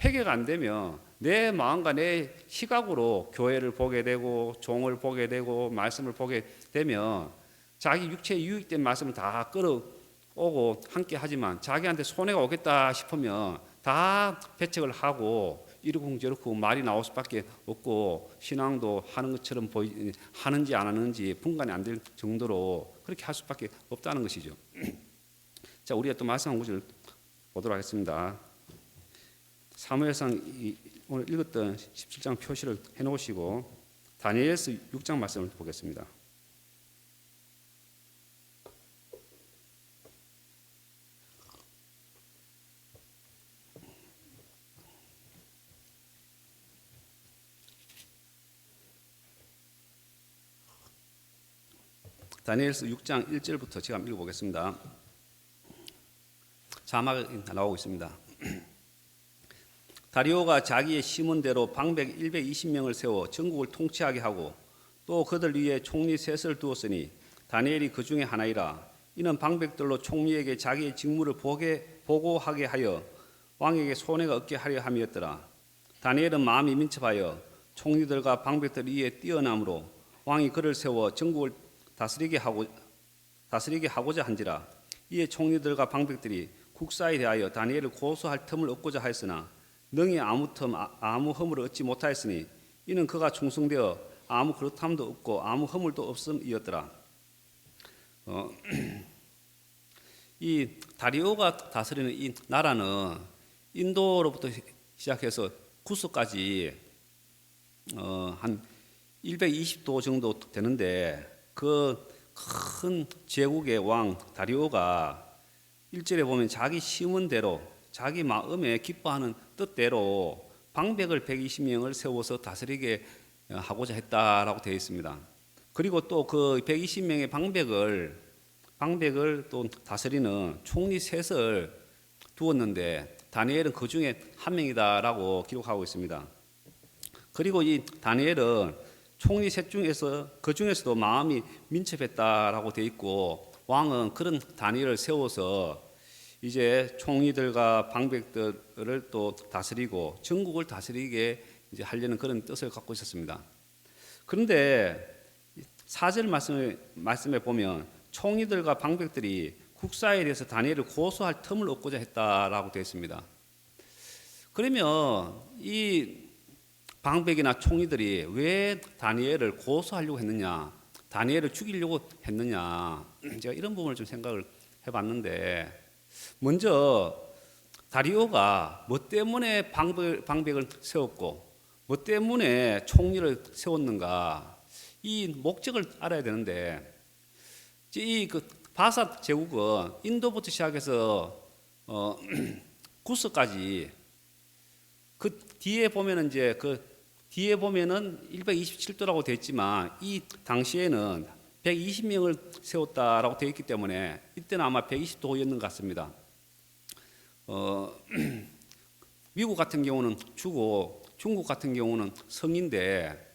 Speaker 1: 회개가 안 되면 내 마음과 내 시각으로 교회를 보게 되고 종을 보게 되고 말씀을 보게 되면 자기 육체에 유익된 말씀을 다 끌어오고 함께 하지만 자기한테 손해가 오겠다 싶으면 다 배척을 하고 이러고 저러고 말이 나올 수밖에 없고 신앙도 하는 것처럼 하는지 안 하는지 분간이 안 될 정도로 그렇게 할 수밖에 없다는 것이죠. 자, 우리가 또 말씀 한 구절 보도록 하겠습니다. 사무엘상 오늘 읽었던 17장 표시를 해놓으시고 다니엘서 6장 말씀을 보겠습니다. 다니엘서 6장 1절부터 제가 읽어보겠습니다. 자막이 나오고 있습니다. 다리오가 자기의 심은대로 방백 120명을 세워 전국을 통치하게 하고 또 그들 위에 총리 셋을 두었으니 다니엘이 그 중에 하나이라. 이는 방백들로 총리에게 자기의 직무를 보고하게 하여 왕에게 손해가 없게 하려 함이었더라. 다니엘은 마음이 민첩하여 총리들과 방백들 위에 뛰어남으로 왕이 그를 세워 전국을 다스리게 하고자 한지라. 이에 총리들과 방백들이 국사에 대하여 다니엘을 고소할 틈을 얻고자 하였으나 능히 아무 허물을 얻지 못하였으니 이는 그가 충성되어 아무 그렇함도 없고 아무 허물도 없음이었더라. 이 다리오가 다스리는 이 나라는 인도로부터 시작해서 구스까지 한 120도 정도 되는데 그 큰 제국의 왕 다리오가 1절에 보면 자기 심은 대로 자기 마음에 기뻐하는 뜻대로 방백을 120명을 세워서 다스리게 하고자 했다라고 되어 있습니다. 그리고 또 그 120명의 방백을 또 다스리는 총리 셋을 두었는데 다니엘은 그 중에 한 명이다라고 기록하고 있습니다. 그리고 이 다니엘은 총리 셋 중에서 그 중에서도 마음이 민첩했다라고 되어 있고 왕은 그런 다니엘을 세워서 이제 총리들과 방백들을 또 다스리고 전국을 다스리게 이제 하려는 그런 뜻을 갖고 있었습니다. 그런데 4절 말씀에 보면 총리들과 방백들이 국사에 대해서 다니엘을 고소할 틈을 얻고자 했다라고 되어 있습니다. 그러면 이 방백이나 총리들이 왜 다니엘을 고소하려고 했느냐, 다니엘을 죽이려고 했느냐, 제가 이런 부분을 좀 생각을 해봤는데, 먼저 다리오가 뭐 때문에 방백을 세웠고 뭐 때문에 총리를 세웠는가, 이 목적을 알아야 되는데 이 그 바사 제국은 인도부터 시작해서 구스까지 그 뒤에 보면은 이제 그 뒤에 보면은 127도라고 되어 있지만 이 당시에는 120명을 세웠다라고 되어 있기 때문에 이때는 아마 120도였는 것 같습니다. 미국 같은 경우는 주고 중국 같은 경우는 성인데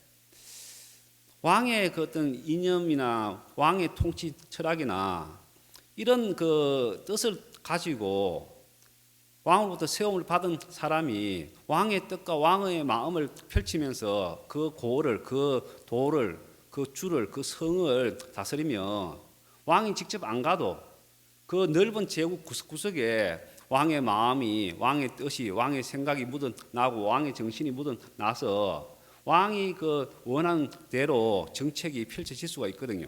Speaker 1: 왕의 그 어떤 이념이나 왕의 통치 철학이나 이런 그 뜻을 가지고 왕으로부터 세움을 받은 사람이 왕의 뜻과 왕의 마음을 펼치면서 그 고를, 그 도를, 그 주를, 그 성을 다스리며 왕이 직접 안 가도 그 넓은 제국 구석구석에 왕의 마음이, 왕의 뜻이, 왕의 생각이 묻어나고 왕의 정신이 묻어나서 왕이 그 원하는 대로 정책이 펼쳐질 수가 있거든요.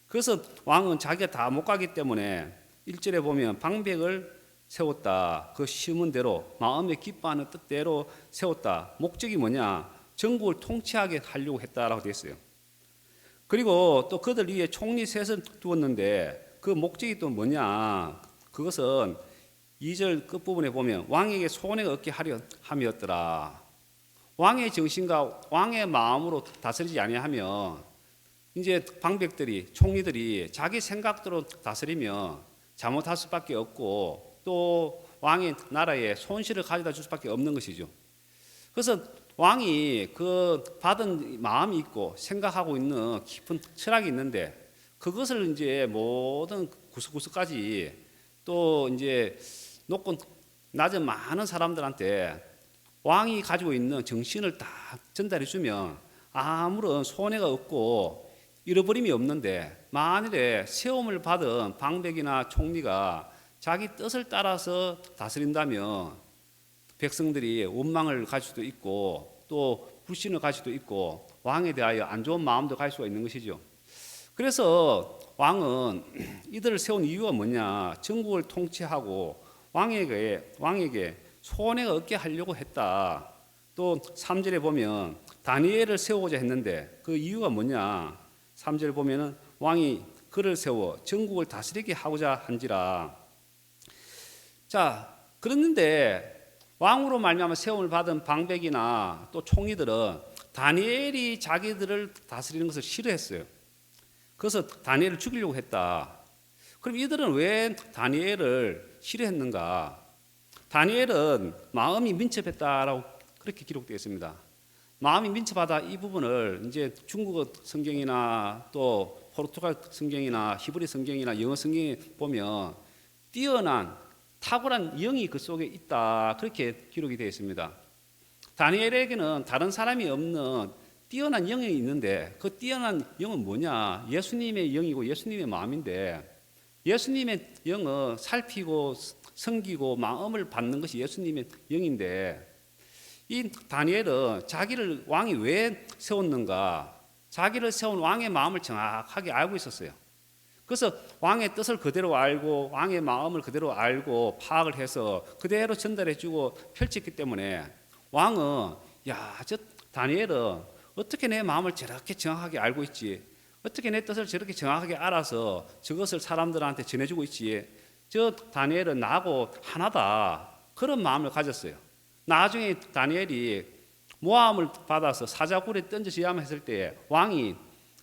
Speaker 1: 그래서 왕은 자기가 다 못 가기 때문에 1절에 보면 방백을 세웠다. 그 심은 대로 마음에 기뻐하는 뜻대로 세웠다. 목적이 뭐냐? 전국을 통치하게 하려고 했다라고 되어 있어요. 그리고 또 그들 위에 총리 셋을 두었는데 그 목적이 또 뭐냐? 그것은 2절 끝부분에 보면 왕에게 손해가 없게 하려 함이었더라. 왕의 정신과 왕의 마음으로 다스리지 아니하면 이제 방백들이 총리들이 자기 생각대로 다스리며 잘못할 수밖에 없고 또 왕의 나라에 손실을 가져다 줄 수밖에 없는 것이죠. 그래서 왕이 그 받은 마음이 있고 생각하고 있는 깊은 철학이 있는데 그것을 이제 모든 구석구석까지 또 이제 높고 낮은 많은 사람들한테 왕이 가지고 있는 정신을 다 전달해 주면 아무런 손해가 없고 잃어버림이 없는데 만일에 세움을 받은 방백이나 총리가 자기 뜻을 따라서 다스린다면 백성들이 원망을 가질 수도 있고 또 불신을 가질 수도 있고 왕에 대하여 안 좋은 마음도 가질 수가 있는 것이죠. 그래서 왕은 이들을 세운 이유가 뭐냐? 전국을 통치하고 왕에게 손해가 없게 하려고 했다. 또 3절에 보면 다니엘을 세우고자 했는데 그 이유가 뭐냐? 3절 보면은 왕이 그를 세워 전국을 다스리게 하고자 한지라. 자, 그랬는데 왕으로 말미암아 세움을 받은 방백이나 또 총리들은 다니엘이 자기들을 다스리는 것을 싫어했어요. 그래서 다니엘을 죽이려고 했다. 그럼 이들은 왜 다니엘을 싫어했는가? 다니엘은 마음이 민첩했다라고 그렇게 기록되어 있습니다. 마음이 민첩하다 이 부분을 이제 중국어 성경이나 또 포르투갈 성경이나 히브리 성경이나 영어 성경에 보면 뛰어난 탁월한 영이 그 속에 있다 그렇게 기록이 되어 있습니다. 다니엘에게는 다른 사람이 없는 뛰어난 영이 있는데 그 뛰어난 영은 뭐냐? 예수님의 영이고 예수님의 마음인데 예수님의 영은 살피고 섬기고 마음을 받는 것이 예수님의 영인데 이 다니엘은 자기를 왕이 왜 세웠는가? 자기를 세운 왕의 마음을 정확하게 알고 있었어요. 그래서 왕의 뜻을 그대로 알고 왕의 마음을 그대로 알고 파악을 해서 그대로 전달해주고 펼쳤기 때문에 왕은 저 다니엘은 어떻게 내 마음을 저렇게 정확하게 알고 있지? 어떻게 내 뜻을 저렇게 정확하게 알아서 저것을 사람들한테 전해주고 있지? 저 다니엘은 나하고 하나다. 그런 마음을 가졌어요. 나중에 다니엘이 모함을 받아서 사자굴에 던져져야만 했을 때 왕이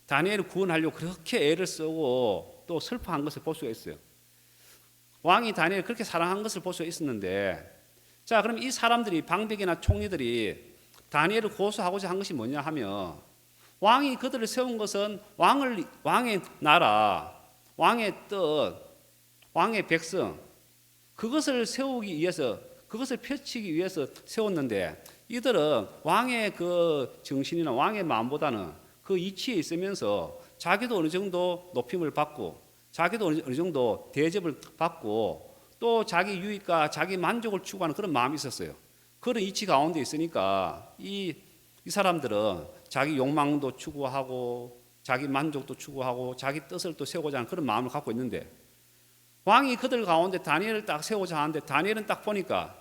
Speaker 1: 다니엘을 구원하려고 그렇게 애를 쓰고 또 슬퍼한 것을 볼 수가 있어요. 왕이 다니엘을 그렇게 사랑한 것을 볼 수가 있었는데 자, 그럼 이 사람들이 방백이나 총리들이 다니엘을 고소하고자 한 것이 뭐냐 하면 왕이 그들을 세운 것은 왕의 나라, 왕의 뜻, 왕의 백성 그것을 세우기 위해서 그것을 펼치기 위해서 세웠는데 이들은 왕의 그 정신이나 왕의 마음보다는 그 이치에 있으면서 자기도 어느 정도 높임을 받고 자기도 어느 정도 대접을 받고 또 자기 유익과 자기 만족을 추구하는 그런 마음이 있었어요. 그런 이치 가운데 있으니까 이 사람들은 자기 욕망도 추구하고 자기 만족도 추구하고 자기 뜻을 또 세우고자 하는 그런 마음을 갖고 있는데 왕이 그들 가운데 다니엘을 딱 세우고자 하는데 다니엘은 딱 보니까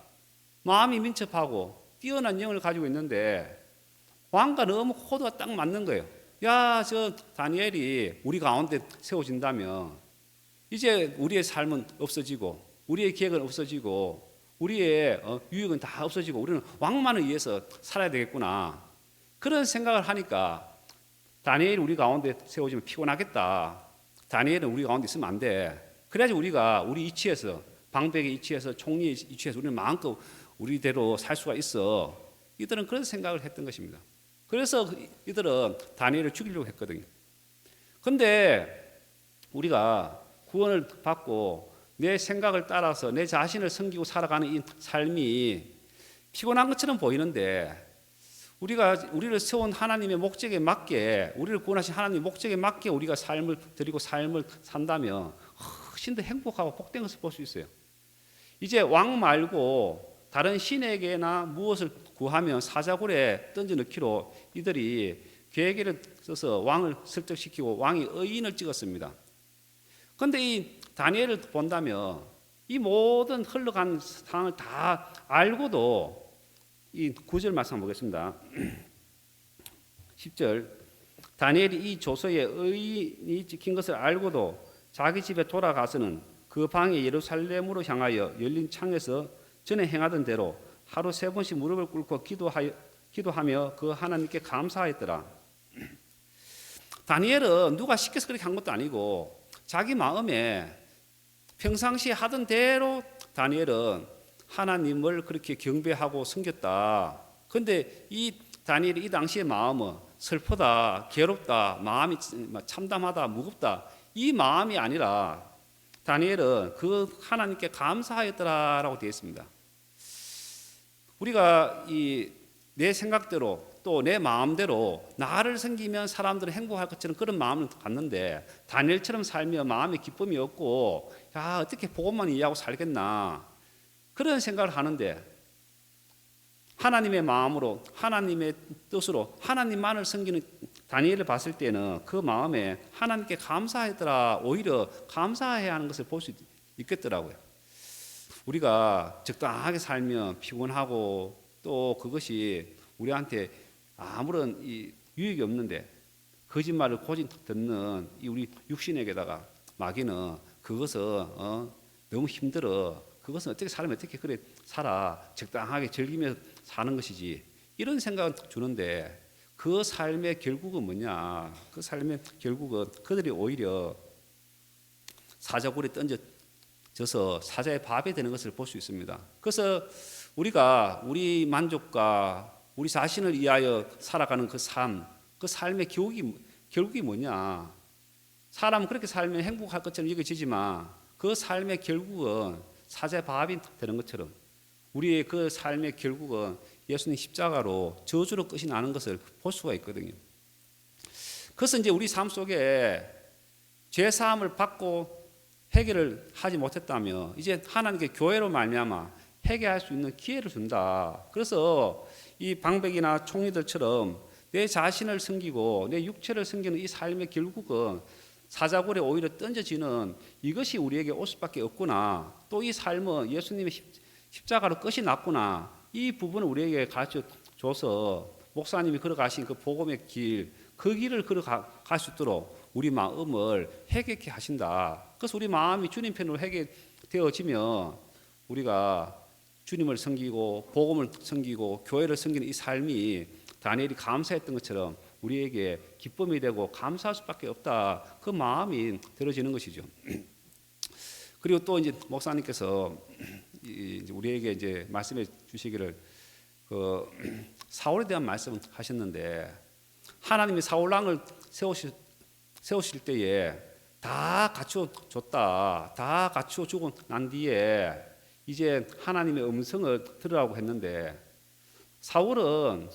Speaker 1: 마음이 민첩하고 뛰어난 영을 가지고 있는데 왕과 너무 코드가 딱 맞는 거예요. 야, 저 다니엘이 우리 가운데 세워진다면 이제 우리의 삶은 없어지고 우리의 계획은 없어지고 우리의 유익은 다 없어지고 우리는 왕만을 위해서 살아야 되겠구나. 그런 생각을 하니까 다니엘이 우리 가운데 세워지면 피곤하겠다. 다니엘은 우리 가운데 있으면 안 돼. 그래야지 우리가 우리 이치에서 방백의 이치에서 총리의 이치에서 우리는 마음껏 우리대로 살 수가 있어. 이들은 그런 생각을 했던 것입니다. 그래서 이들은 다니엘을 죽이려고 했거든요. 그런데 우리가 구원을 받고 내 생각을 따라서 내 자신을 섬기고 살아가는 이 삶이 피곤한 것처럼 보이는데 우리를 세운 하나님의 목적에 맞게 우리를 구원하신 하나님의 목적에 맞게 우리가 삶을 드리고 삶을 산다면 훨씬 더 행복하고 복된 것을 볼 수 있어요. 이제 왕 말고 다른 신에게나 무엇을 구하면 사자굴에 던져 넣기로 이들이 계획을 써서 왕을 설득시키고 왕이 의인을 찍었습니다. 그런데 이 다니엘을 본다면 이 모든 흘러간 상황을 다 알고도 이 9절 말씀 보겠습니다. 10절 다니엘이 이 조서에 의인이 찍힌 것을 알고도 자기 집에 돌아가서는 그 방에 예루살렘으로 향하여 열린 창에서 전에 행하던 대로 하루 3번씩 무릎을 꿇고 기도하며 그 하나님께 감사하였더라. 다니엘은 누가 시켜서 그렇게 한 것도 아니고 자기 마음에 평상시에 하던 대로 다니엘은 하나님을 그렇게 경배하고 섬겼다. 그런데 이 다니엘이 이 당시의 마음은 슬프다, 괴롭다, 마음이 참담하다, 무겁다 이 마음이 아니라 다니엘은 그 하나님께 감사하였더라라고 되어 있습니다. 우리가 내 생각대로 또 내 마음대로 나를 섬기면 사람들은 행복할 것처럼 그런 마음을 갖는데 다니엘처럼 살며 마음에 기쁨이 없고 야 어떻게 복음만 이해하고 살겠나 그런 생각을 하는데 하나님의 마음으로 하나님의 뜻으로 하나님만을 섬기는 다니엘을 봤을 때는 그 마음에 하나님께 감사하더라 오히려 감사해야 하는 것을 볼 수 있겠더라고요. 우리가 적당하게 살면 피곤하고 또 그것이 우리한테 아무런 유익이 없는데 거짓말을 고집 듣는 우리 육신에게다가 마귀는 그것은 너무 힘들어. 그것은 어떻게 사람이 어떻게 그래 살아 적당하게 즐기며 사는 것이지 이런 생각을 주는데 그 삶의 결국은 뭐냐? 그 삶의 결국은 그들이 오히려 사자굴에 던져져서 사자의 밥이 되는 것을 볼 수 있습니다. 그래서 우리가 우리 만족과 우리 자신을 위하여 살아가는 그 삶의 결국이 뭐냐? 사람은 그렇게 살면 행복할 것처럼 여겨지지만 그 삶의 결국은 사자의 밥이 되는 것처럼 우리의 그 삶의 결국은 예수님 십자가로 저주로 끝이 나는 것을 볼 수가 있거든요. 그래서 이제 우리 삶 속에 죄 사함을 받고 회개를 하지 못했다면 이제 하나님께 교회로 말미암아 회개할 수 있는 기회를 준다. 그래서 이 방백이나 총리들처럼 내 자신을 섬기고 내 육체를 섬기는 이 삶의 결국은 사자굴에 오히려 던져지는 이것이 우리에게 올 수밖에 없구나. 또 이 삶은 예수님의 십자가로 끝이 났구나. 이 부분을 우리에게 가르쳐 줘서 목사님이 걸어가신 그 복음의 길, 그 길을 걸어갈 수 있도록 우리 마음을 회개케 하신다. 그래서 우리 마음이 주님 편으로 회개되어지면 우리가 주님을 섬기고 복음을 섬기고 교회를 섬기는 이 삶이 다니엘이 감사했던 것처럼 우리에게 기쁨이 되고 감사할 수밖에 없다. 그 마음이 들어지는 것이죠. 그리고 또 이제 목사님께서 우리에게 이제 말씀해 주시기를 그 사울에 대한 말씀을 하셨는데 하나님이 사울 왕을 세우실 때에 다 갖추어 줬다. 다 갖추어 주고 난 뒤에 이제 하나님의 음성을 들으라고 했는데 사울은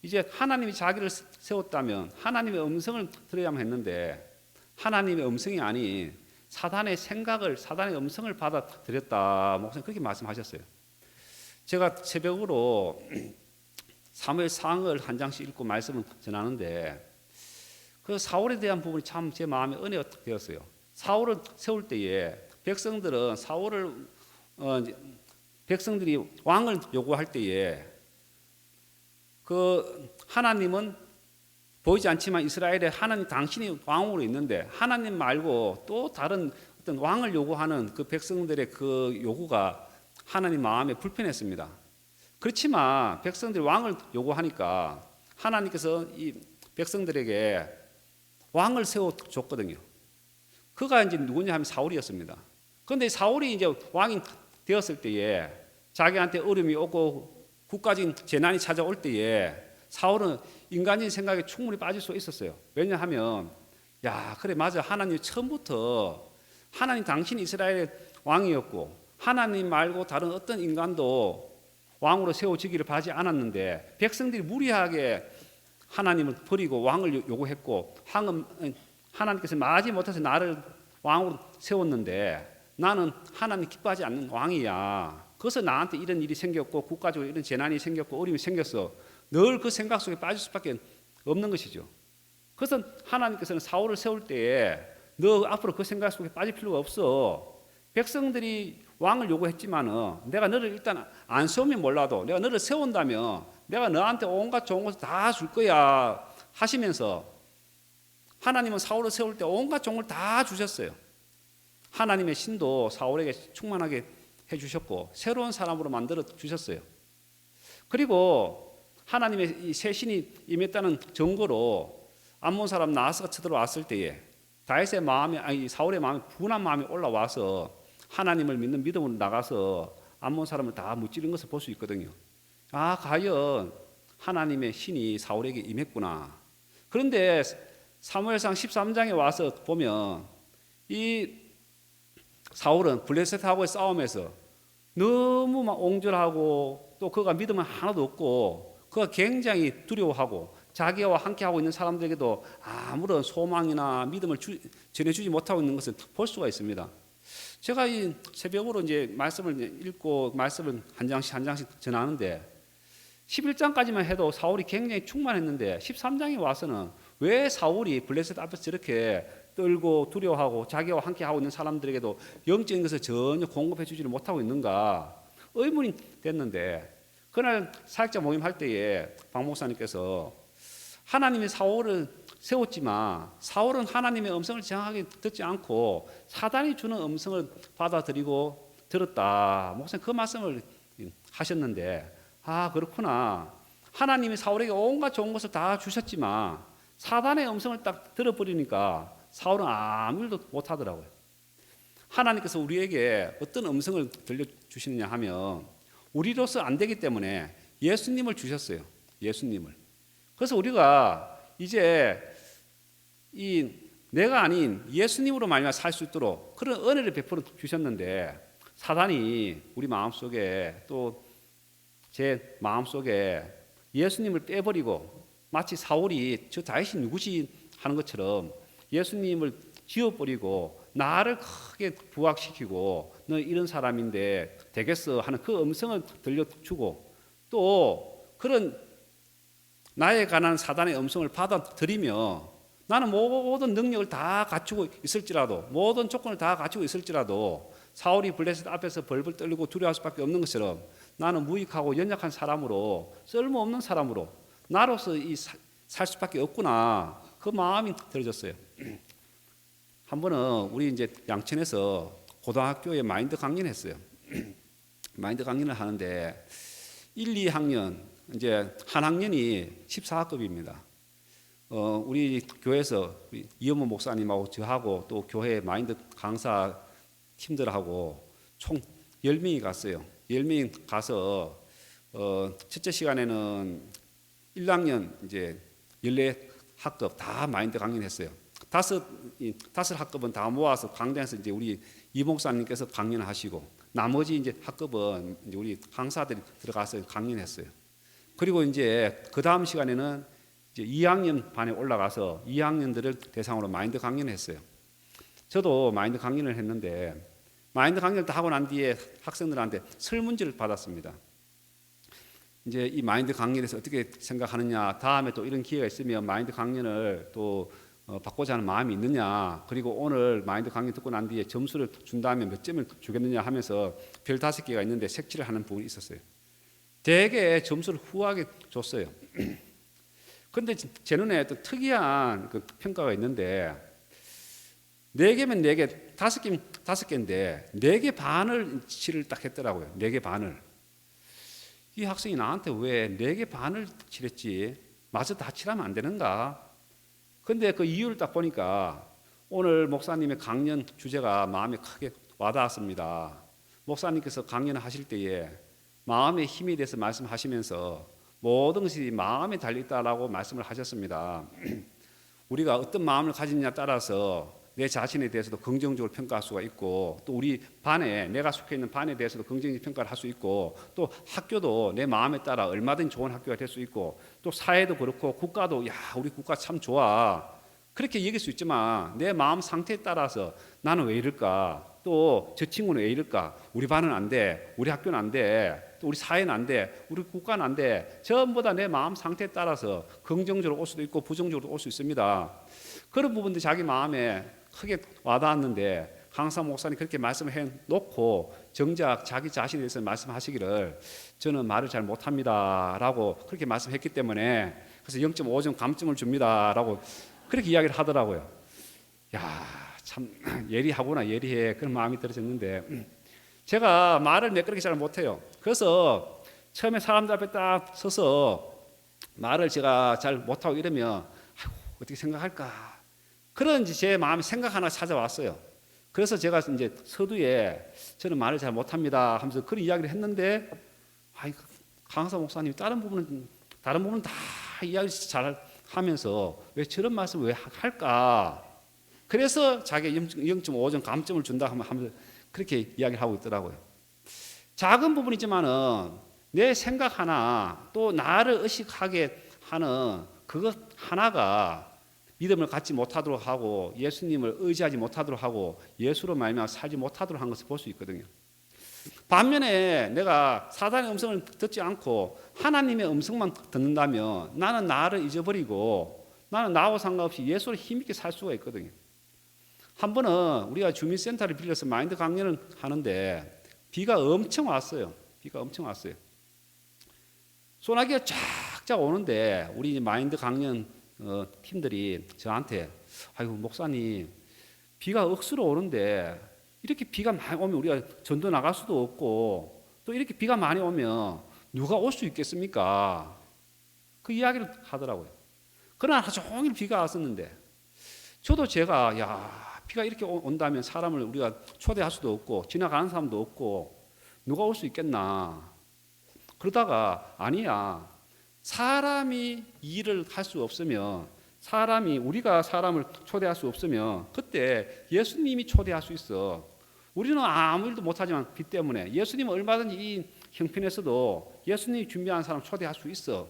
Speaker 1: 이제 하나님이 자기를 세웠다면 하나님의 음성을 들어야만 했는데 하나님의 음성이 아닌 사단의 생각을 사단의 음성을 받아들였다. 목사님 그렇게 말씀하셨어요. 제가 새벽으로 사무엘 상을 한 장씩 읽고 말씀을 전하는데 그 사울에 대한 부분이 참 제 마음에 은혜가 되었어요. 사울을 세울 때에 백성들이 왕을 요구할 때에 그 하나님은
Speaker 2: 보이지 않지만 이스라엘에 하나님 당신이 왕으로 있는데 하나님 말고 또 다른 어떤 왕을 요구하는 그 백성들의 그 요구가 하나님 마음에 불편했습니다. 그렇지만 백성들이 왕을 요구하니까 하나님께서 이 백성들에게 왕을 세워줬거든요. 그가 이제 누구냐 하면 사울이었습니다. 그런데 사울이 이제 왕이 되었을 때에 자기한테 어려움이 오고 국가적인 재난이 찾아올 때에 사울은 인간적인 생각에 충분히 빠질 수 있었어요. 왜냐하면 야 그래 맞아 하나님 처음부터 하나님 당신이 이스라엘의 왕이었고 하나님 말고 다른 어떤 인간도 왕으로 세워지기를 바라지 않았는데 백성들이 무리하게 하나님을 버리고 왕을 요구했고 하나님께서 마지 못해서 나를 왕으로 세웠는데 나는 하나님 기뻐하지 않는 왕이야. 그래서 나한테 이런 일이 생겼고 국가적으로 이런 재난이 생겼고 어려움이 생겼어. 늘 그 생각 속에 빠질 수밖에 없는 것이죠. 그래서 하나님께서는 사울을 세울 때에 너 앞으로 그 생각 속에 빠질 필요가 없어. 백성들이 왕을 요구했지만은 내가 너를 일단 안 세우면 몰라도 내가 너를 세운다면 내가 너한테 온갖 좋은 것을 다 줄 거야 하시면서 하나님은 사울을 세울 때 온갖 좋은 걸 다 주셨어요. 하나님의 신도 사울에게 충만하게 해주셨고 새로운 사람으로 만들어 주셨어요. 그리고 하나님의 이 새 신이 임했다는 증거로 암몬 사람 나하스가 쳐들어왔을 때에 다윗의 마음에 아니 사울의 마음에 분한 마음이 올라와서 하나님을 믿는 믿음으로 나가서 암몬 사람을 다 무찌른 것을 볼 수 있거든요. 아 과연 하나님의 신이 사울에게 임했구나. 그런데 사무엘상 13장에 와서 보면 이 사울은 블레셋하고의 싸움에서 너무 막 옹졸하고 또 그가 믿음은 하나도 없고 그가 굉장히 두려워하고 자기와 함께하고 있는 사람들에게도 아무런 소망이나 믿음을 전해주지 못하고 있는 것을 볼 수가 있습니다. 제가 이 새벽으로 이제 말씀을 읽고 말씀을 한 장씩 전하는데 11장까지만 해도 사울이 굉장히 충만했는데 13장에 와서는 왜 사울이 블레셋 앞에서 저렇게 떨고 두려워하고 자기와 함께하고 있는 사람들에게도 영적인 것을 전혀 공급해 주지를 못하고 있는가 의문이 됐는데 그날 사역자 모임할 때에 박 목사님께서 하나님이 사울을 세웠지만 사울은 하나님의 음성을 정확하게 듣지 않고 사단이 주는 음성을 받아들이고 들었다. 목사님 그 말씀을 하셨는데 아 그렇구나. 하나님이 사울에게 온갖 좋은 것을 다 주셨지만 사단의 음성을 딱 들어버리니까 사울은 아무 일도 못하더라고요. 하나님께서 우리에게 어떤 음성을 들려주시느냐 하면 우리로서 안 되기 때문에 예수님을 주셨어요. 예수님을. 그래서 우리가 이제 이 내가 아닌 예수님으로 말미암아 살 수 있도록 그런 은혜를 베풀어 주셨는데 사단이 우리 마음속에 또 제 마음속에 예수님을 빼버리고 마치 사울이 저 다윗이 누구지 하는 것처럼 예수님을 지워버리고 나를 크게 부각시키고 너 이런 사람인데 되겠어 하는 그 음성을 들려주고 또 그런 나에 관한 사단의 음성을 받아들이며 나는 모든 능력을 다 갖추고 있을지라도 모든 조건을 다 갖추고 있을지라도 사울이 블레셋 앞에서 벌벌 떨리고 두려워할 수밖에 없는 것처럼 나는 무익하고 연약한 사람으로 쓸모없는 사람으로 나로서 살 수밖에 없구나 그 마음이 들어졌어요. 한 번은 우리 이제 양천에서 고등학교에 마인드 강연했어요. 마인드 강연을 하는데 1, 2학년 이제 한 학년이 14학급입니다. 우리 교회에서 우리 이현모 목사님하고 저하고 또 교회 마인드 강사 팀들하고 총 10명이 갔어요. 10명이 가서 첫째 시간에는 1학년 이제 14학급 다 마인드 강연했어요. 다섯 학급은 다 모아서 강당에서 이제 우리 이 목사님께서 강연을 하시고 나머지 이제 학급은 이제 우리 강사들이 들어가서 강연했어요. 그리고 이제 그 다음 시간에는 이제 2학년 반에 올라가서 2학년들을 대상으로 마인드 강연을 했어요. 저도 마인드 강연을 했는데 마인드 강연을 다 하고 난 뒤에 학생들한테 설문지를 받았습니다. 이제 이 마인드 강연에서 어떻게 생각하느냐, 다음에 또 이런 기회가 있으면 마인드 강연을 또 받고자 하는 마음이 있느냐, 그리고 오늘 마인드 강연 듣고 난 뒤에 점수를 준다면 몇 점을 주겠느냐 하면서 별 5개가 있는데 색칠을 하는 부분이 있었어요. 되게 점수를 후하게 줬어요. 근데 제 눈에 또 특이한 그 평가가 있는데 4개면 4개, 5개면 5개인데 4개 반을 칠을 딱 했더라고요. 4개 반을. 이 학생이 나한테 왜 4개 반을 칠했지? 마저 다 칠하면 안 되는가? 근데 그 이유를 딱 보니까 오늘 목사님의 강연 주제가 마음에 크게 와닿았습니다. 목사님께서 강연을 하실 때에 마음의 힘에 대해서 말씀하시면서 모든 것이 마음에 달려있다라고 말씀을 하셨습니다. 우리가 어떤 마음을 가지느냐에 따라서 내 자신에 대해서도 긍정적으로 평가할 수가 있고 또 우리 반에 내가 속해 있는 반에 대해서도 긍정적 평가를 할 수 있고 또 학교도 내 마음에 따라 얼마든지 좋은 학교가 될 수 있고 또 사회도 그렇고 국가도 야 우리 국가 참 좋아 그렇게 얘기할 수 있지만 내 마음 상태에 따라서 나는 왜 이럴까 또 저 친구는 왜 이럴까 우리 반은 안 돼 우리 학교는 안 돼 또 우리 사회는 안 돼 우리 국가는 안 돼 전부 다 내 마음 상태에 따라서 긍정적으로 올 수도 있고 부정적으로 올 수 있습니다. 그런 부분들이 자기 마음에 크게 와닿았는데 강사 목사님 그렇게 말씀을 해놓고 정작 자기 자신에 대해서 말씀하시기를 저는 말을 잘 못합니다라고 그렇게 말씀했기 때문에 그래서 0.5점 감점을 줍니다라고 그렇게 이야기를 하더라고요. 야, 참 예리하구나 예리해 그런 마음이 들어졌는데 제가 말을 매끄럽게 잘 못해요. 그래서 처음에 사람들 앞에 딱 서서 말을 제가 잘 못하고 이러면 아이고, 어떻게 생각할까 그런 제 마음에 생각 하나 찾아왔어요. 그래서 제가 이제 서두에 저는 말을 잘 못합니다 하면서 그런 이야기를 했는데 아이 강사 목사님 다른 부분은 다 이야기 잘 하면서 왜 저런 말씀을 왜 할까? 그래서 자기 0.5점 감점을 준다 하면서 그렇게 이야기를 하고 있더라고요. 작은 부분이지만은 내 생각 하나 또 나를 의식하게 하는 그것 하나가 믿음을 갖지 못하도록 하고 예수님을 의지하지 못하도록 하고 예수로 말미암아 살지 못하도록 한 것을 볼 수 있거든요. 반면에 내가 사단의 음성을 듣지 않고 하나님의 음성만 듣는다면 나는 나를 잊어버리고 나는 나하고 상관없이 예수를 힘있게 살 수가 있거든요. 한 번은 우리가 주민센터를 빌려서 마인드 강연을 하는데 비가 엄청 왔어요. 소나기가 쫙쫙 오는데 우리 마인드 강연 팀들이 저한테 아이고 목사님 비가 억수로 오는데 이렇게 비가 많이 오면 우리가 전도 나갈 수도 없고 또 이렇게 비가 많이 오면 누가 올 수 있겠습니까? 그 이야기를 하더라고요. 그러나 하루 종일 비가 왔었는데 저도 제가 야 비가 이렇게 온다면 사람을 우리가 초대할 수도 없고 지나가는 사람도 없고 누가 올 수 있겠나 그러다가 아니야 사람이 일을 할 수 없으면 우리가 사람을 초대할 수 없으면 그때 예수님이 초대할 수 있어. 우리는 아무 일도 못하지만 비 때문에 예수님은 얼마든지 이 형편에서도 예수님이 준비한 사람 초대할 수 있어.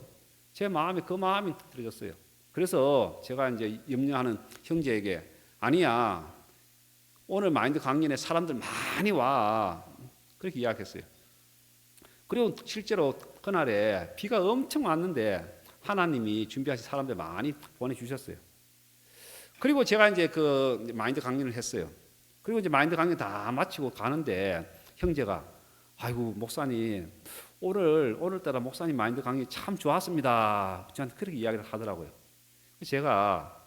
Speaker 2: 제 마음에 그 마음이 들어졌어요. 그래서 제가 이제 염려하는 형제에게 아니야 오늘 마인드 강연에 사람들 많이 와 그렇게 이야기했어요. 그리고 실제로 그날에 비가 엄청 왔는데 하나님이 준비하신 사람들 많이 보내주셨어요. 그리고 제가 이제 그 마인드 강연을 했어요. 그리고 이제 마인드 강연 다 마치고 가는데 형제가 아이고 목사님 오늘따라 목사님 마인드 강의 참 좋았습니다. 저한테 그렇게 이야기를 하더라고요. 제가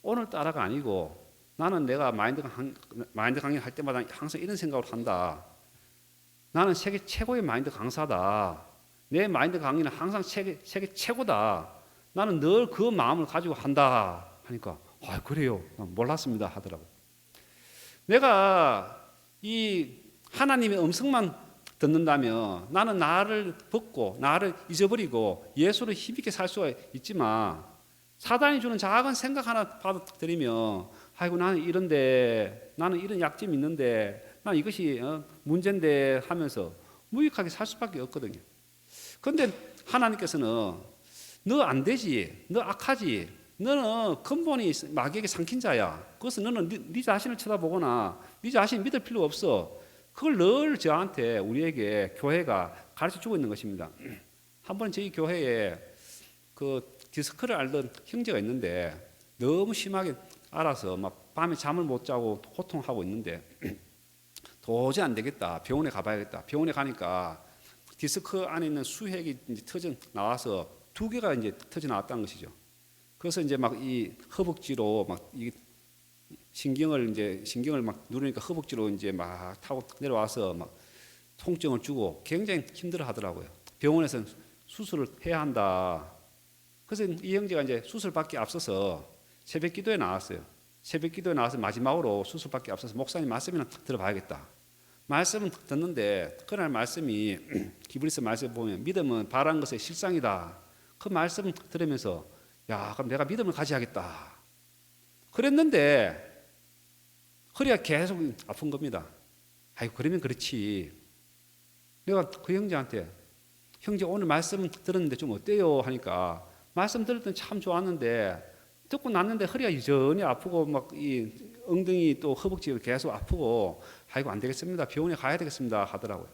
Speaker 2: 오늘따라가 아니고 나는 내가 마인드 강의 할 때마다 항상 이런 생각을 한다. 나는 세계 최고의 마인드 강사다. 내 마인드 강의는 항상 세계 최고다. 나는 늘 그 마음을 가지고 한다. 하니까 아 그래요. 몰랐습니다 하더라고요. 내가 이 하나님의 음성만 듣는다면 나는 나를 벗고 나를 잊어버리고 예수를 힘있게 살 수가 있지만 사단이 주는 작은 생각 하나 받아들이면 아이고 나는 이런데 나는 이런 약점이 있는데 난 이것이 문제인데 하면서 무익하게 살 수밖에 없거든요. 그런데 하나님께서는 너 안 되지 너 악하지 너는 근본이 마귀에게 삼킨 자야. 그것은 너는 네 자신을 쳐다보거나 네 자신 믿을 필요가 없어. 그걸 늘 저한테 우리에게 교회가 가르쳐주고 있는 것입니다. 한 번 저희 교회에 그 디스크를 앓던 형제가 있는데 너무 심하게 앓아서 막 밤에 잠을 못 자고 고통하고 있는데 도저히 안 되겠다. 병원에 가봐야겠다. 병원에 가니까 디스크 안에 있는 수핵이 이제 터져 나와서 2개가 이제 터져 나왔다는 것이죠. 그래서 이제 막 이 허벅지로 막 이 신경을 막 누르니까 허벅지로 이제 막 타고 내려와서 막 통증을 주고 굉장히 힘들어 하더라고요. 병원에서는 수술을 해야 한다. 그래서 이 형제가 이제 수술받기 앞서서 새벽 기도에 나왔어요. 새벽 기도에 나와서 마지막으로 수술받기 앞서서 목사님 말씀이나 들어봐야겠다. 말씀은 듣는데 그날 말씀이 히브리서 말씀 보면 믿음은 바라는 것의 실상이다. 그 말씀 들으면서 야, 그럼 내가 믿음을 가져야겠다. 그랬는데 허리가 계속 아픈 겁니다. 아이고, 그러면 그렇지. 내가 그 형제한테 형제 오늘 말씀 들었는데 좀 어때요? 하니까 말씀 들을 땐 참 좋았는데 듣고 났는데 허리가 여전히 아프고 막 이 엉덩이 또 허벅지가 계속 아프고 아이고 안 되겠습니다. 병원에 가야 되겠습니다 하더라고요.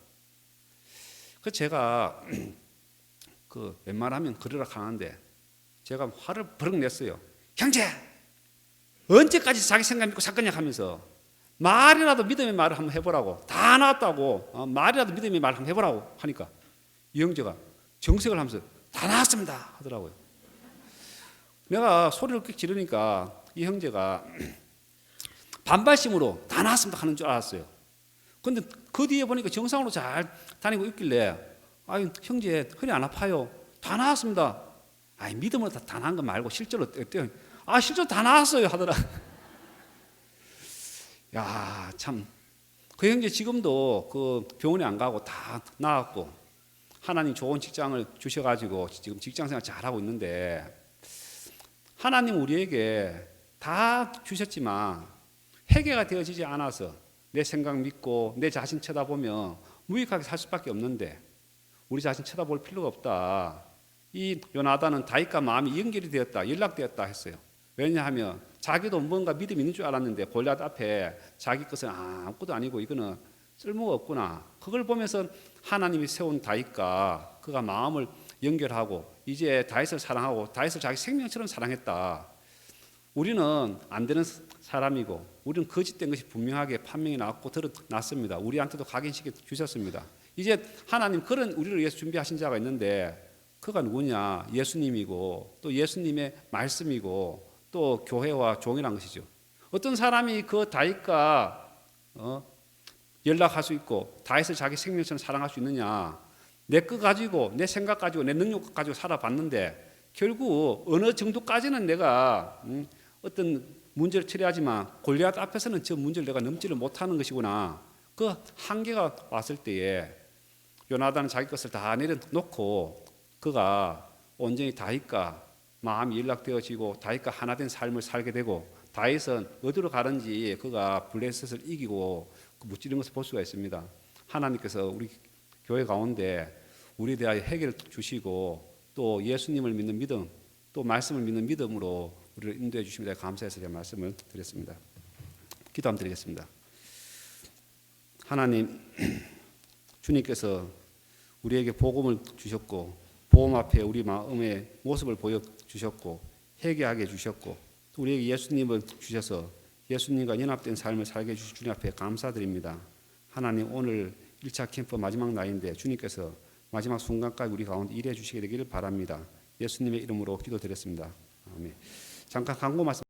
Speaker 2: 그 제가 그 웬만하면 그러라 하는데 제가 화를 버럭 냈어요. 형제 언제까지 자기 생각 믿고 사건이야 하면서 말이라도 믿음의 말을 한번 해보라고. 다 나왔다고 말이라도 믿음의 말을 한번 해보라고 하니까 이 형제가 정색을 하면서 다 나왔습니다 하더라고요. 내가 소리를 꽤 지르니까 이 형제가 반발심으로 다 나왔습니다 하는 줄 알았어요. 근데 그 뒤에 보니까 정상으로 잘 다니고 있길래 아유 형제 허리 안 아파요? 다 나왔습니다. 아니 믿음으로 다 나은 거 말고 실제로 어때요? 아 실제로 다 나왔어요 하더라. 야 참 그 형제 지금도 그 병원에 안 가고 다 나았고 하나님 좋은 직장을 주셔가지고 지금 직장생활 잘하고 있는데 하나님 우리에게 다 주셨지만 회개가 되어지지 않아서 내 생각 믿고 내 자신 쳐다보면 무익하게 살 수밖에 없는데 우리 자신 쳐다볼 필요가 없다. 이 요나단은 다윗과 마음이 연결이 되었다, 연락되었다 했어요. 왜냐하면 자기도 뭔가 믿음이 있는 줄 알았는데 골리앗 앞에 자기 것은 아무것도 아니고 이거는 쓸모가 없구나. 그걸 보면서 하나님이 세운 다윗과 그가 마음을 연결하고 이제 다윗을 사랑하고 다윗을 자기 생명처럼 사랑했다. 우리는 안 되는 사람이고 우리는 거짓된 것이 분명하게 판명이 났고 드러났습니다. 우리한테도 각인시켜 주셨습니다. 이제 하나님 그런 우리를 위해서 준비하신 자가 있는데 그가 누구냐? 예수님이고 또 예수님의 말씀이고 또 교회와 종이란 것이죠. 어떤 사람이 그 다윗과 연락할 수 있고 다윗을 자기 생명처럼 사랑할 수 있느냐? 내 거 가지고 내 생각 가지고 내 능력 가지고 살아봤는데 결국 어느 정도까지는 내가 어떤 문제를 처리하지만 골리앗 앞에서는 저 문제를 내가 넘지를 못하는 것이구나. 그 한계가 왔을 때에 요나단은 자기 것을 다 내려놓고 그가 온전히 다윗과 마음이 연락되어지고 다윗과 하나 된 삶을 살게 되고 다윗은 어디로 가는지 그가 블레셋을 이기고 무찌른 것을 볼 수가 있습니다. 하나님께서 우리 교회 가운데 우리에 대하여 해결을 주시고 또 예수님을 믿는 믿음 또 말씀을 믿는 믿음으로 우리를 인도해 주십니다. 감사해서 제가 말씀을 드렸습니다. 기도 한번 드리겠습니다. 하나님 주님께서 우리에게 복음을 주셨고 복음 앞에 우리 마음의 모습을 보여주셨고 회개하게 해주셨고 또 우리에게 예수님을 주셔서 예수님과 연합된 삶을 살게 해주신 주님 앞에 감사드립니다. 하나님 오늘 1차 캠프 마지막 날인데 주님께서 마지막 순간까지 우리 가운데 일해 주시게 되기를 바랍니다. 예수님의 이름으로 기도드렸습니다. 아멘. 잠깐 광고 말씀